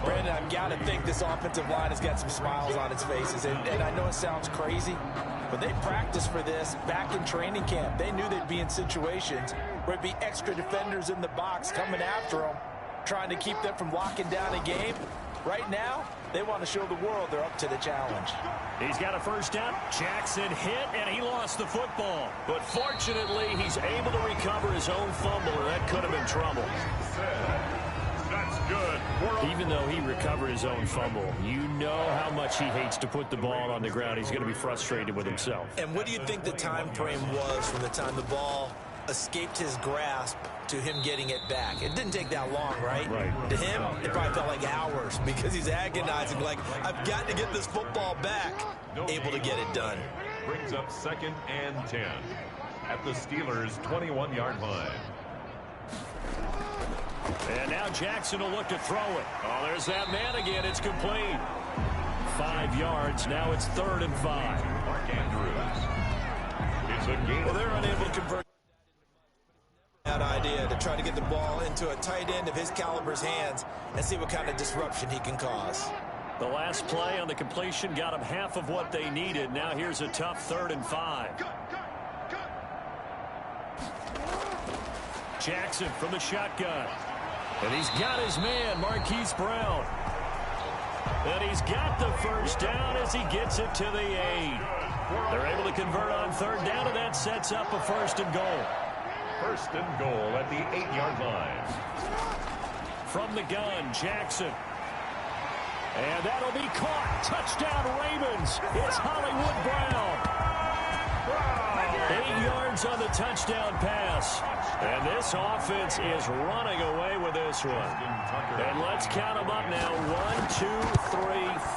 Brandon, I've got to think this offensive line has got some smiles on its faces. And I know it sounds crazy, but they practiced for this back in training camp. They knew they'd be in situations where it'd be extra defenders in the box coming after them. trying to keep them from locking down a game. Right now, they want to show the world they're up to the challenge. He's got a first down. Jackson hit, and he lost the football. But fortunately, he's able to recover his own fumble, or that could have been trouble. That's good. Even though he recovered his own fumble, you know how much he hates to put the ball on the ground. He's going to be frustrated with himself. And what do you think the time frame was from the time the ball escaped his grasp to him getting it back? It didn't take that long, right? Right. To him, it probably felt like hours because he's agonizing, like, I've got to get this football back. Able to get it done. Brings up 2nd and 10 at the Steelers' 21-yard line. And now Jackson will look to throw it. Oh, there's that man again. It's complete. 5 yards. Now it's 3rd and 5. Mark Andrews. It's a game. Well, they're unable to convert that idea to try to get the ball into a tight end of his caliber's hands and see what kind of disruption he can cause. The last play on the completion got them half of what they needed. Now here's a tough 3rd and 5. Jackson from the shotgun. And he's got his man, Marquise Brown. And he's got the first down as he gets it to the 8. They're able to convert on 3rd down, and that sets up a 1st and goal. 1st and goal at the 8-yard line. From the gun, Jackson. And that'll be caught. Touchdown, Ravens. It's Hollywood Brown. 8 yards on the touchdown pass. And this offense is running away with this one. And let's count them up now. 1, 2, 3,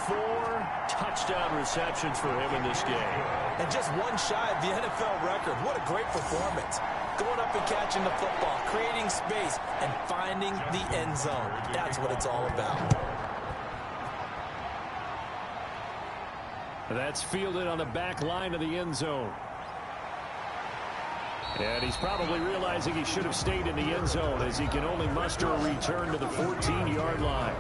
4 touchdown receptions for him in this game. And just one shy of the NFL record. What a great performance. Going up and catching the football, creating space, and finding the end zone. That's what it's all about. That's fielded on the back line of the end zone. And he's probably realizing he should have stayed in the end zone as he can only muster a return to the 14-yard line.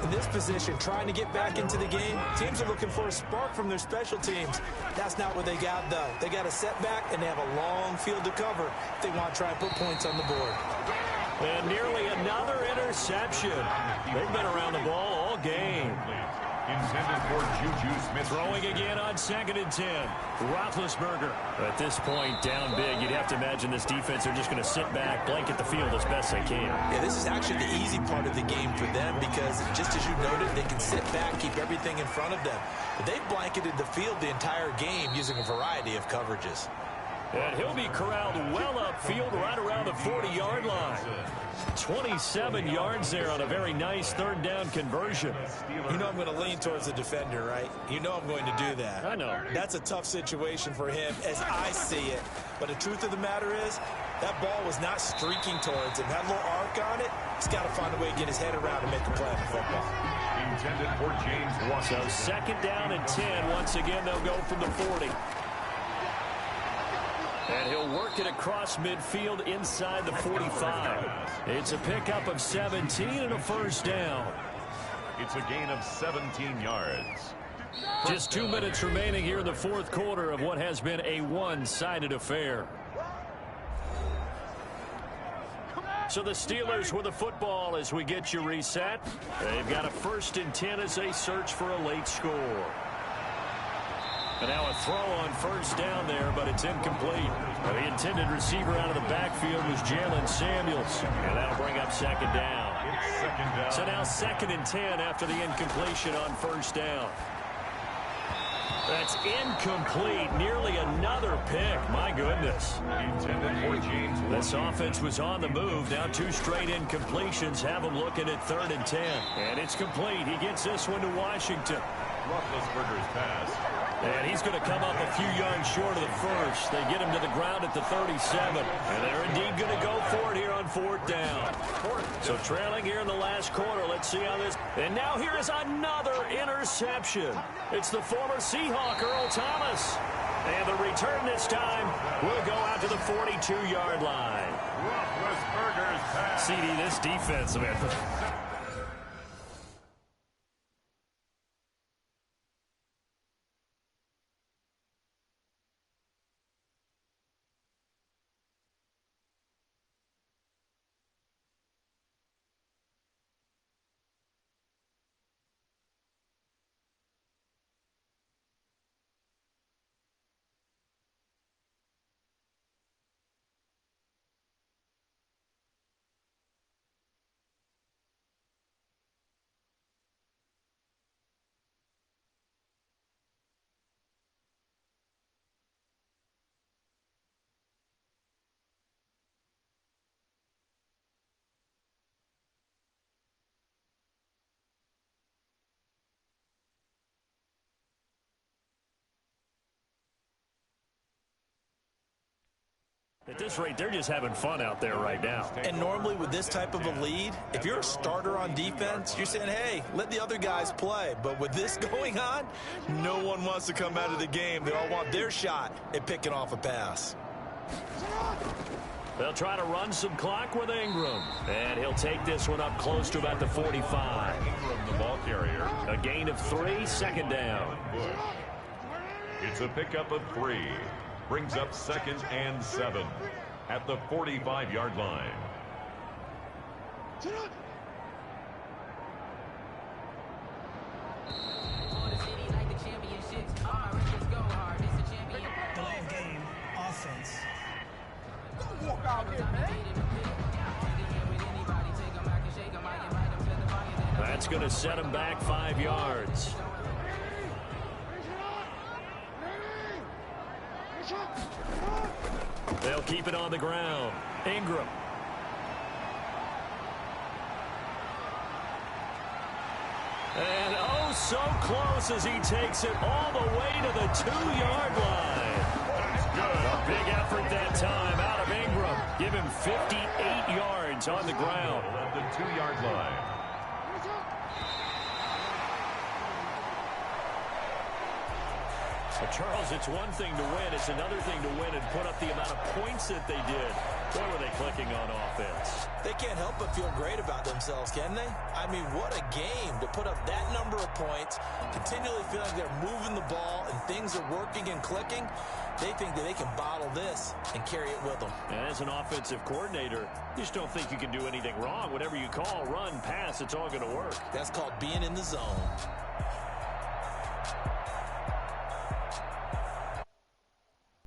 In this position, trying to get back into the game, teams are looking for a spark from their special teams. That's not what they got, though. They got a setback, and they have a long field to cover if they want to try and put points on the board. And nearly another interception. They've been around the ball all game. Intended for Juju Smith. Throwing again on 2nd and 10. Roethlisberger. At this point, down big, you'd have to imagine this defense are just going to sit back, blanket the field as best they can. Yeah, this is actually the easy part of the game for them because, just as you noted, they can sit back, keep everything in front of them. But they've blanketed the field the entire game using a variety of coverages. And he'll be corralled well upfield right around the 40-yard line. 27 yards there on a very nice 3rd down conversion. You know I'm going to lean towards the defender, right? You know I'm going to do that. I know. That's a tough situation for him as I see it. But the truth of the matter is, that ball was not streaking towards him. Had a little arc on it. He's got to find a way to get his head around and make a play on the football. Intended for James Washington. So 2nd down and 10. Once again, they'll go from the 40. And he'll work it across midfield inside the 45. It's a pickup of 17 and a 1st down. It's a gain of 17 yards. Just 2 minutes remaining here in the 4th quarter of what has been a one-sided affair. So the Steelers with the football as we get you reset. They've got a 1st and 10 as they search for a late score. And now a throw on 1st down there, but it's incomplete. The intended receiver out of the backfield was Jalen Samuels. And that'll bring up 2nd down. So now 2nd and 10 after the incompletion on 1st down. That's incomplete. Nearly another pick. My goodness. Intended for James Washington. This offense was on the move. Now 2 straight incompletions have them looking at 3rd and 10. And it's complete. He gets this one to Washington. Roethlisberger's pass. And he's going to come up a few yards short of the 1st. They get him to the ground at the 37. And they're indeed going to go for it here on 4th down. So trailing here in the last quarter. Let's see how this... And now here is another interception. It's the former Seahawk, Earl Thomas. And the return this time will go out to the 42-yard line. Roethlisberger's pass. CD, this defense, man. At this rate, they're just having fun out there right now. And normally with this type of a lead, if you're a starter on defense, you're saying, hey, let the other guys play. But with this going on, no one wants to come out of the game. They all want their shot at picking off a pass. They'll try to run some clock with Ingram. And he'll take this one up close to about the 45. Ingram, the ball carrier. A gain of 3, second down. It's a pickup of 3. Brings up 2nd and 7 at the 45-yard line. Delay of game, offense. Walk out here, man. That's going to set him back 5 yards. They'll keep it on the ground. Ingram. And oh, so close as he takes it all the way to the 2-yard line. That's good. A big effort that time out of Ingram. Give him 58 yards on the ground. At the 2-yard line. Well, Charles, it's one thing to win. It's another thing to win and put up the amount of points that they did. Boy, were they clicking on offense. They can't help but feel great about themselves, can they? I mean, what a game to put up that number of points, continually feeling like they're moving the ball and things are working and clicking. They think that they can bottle this and carry it with them. And as an offensive coordinator, you just don't think you can do anything wrong. Whatever you call, run, pass, it's all going to work. That's called being in the zone.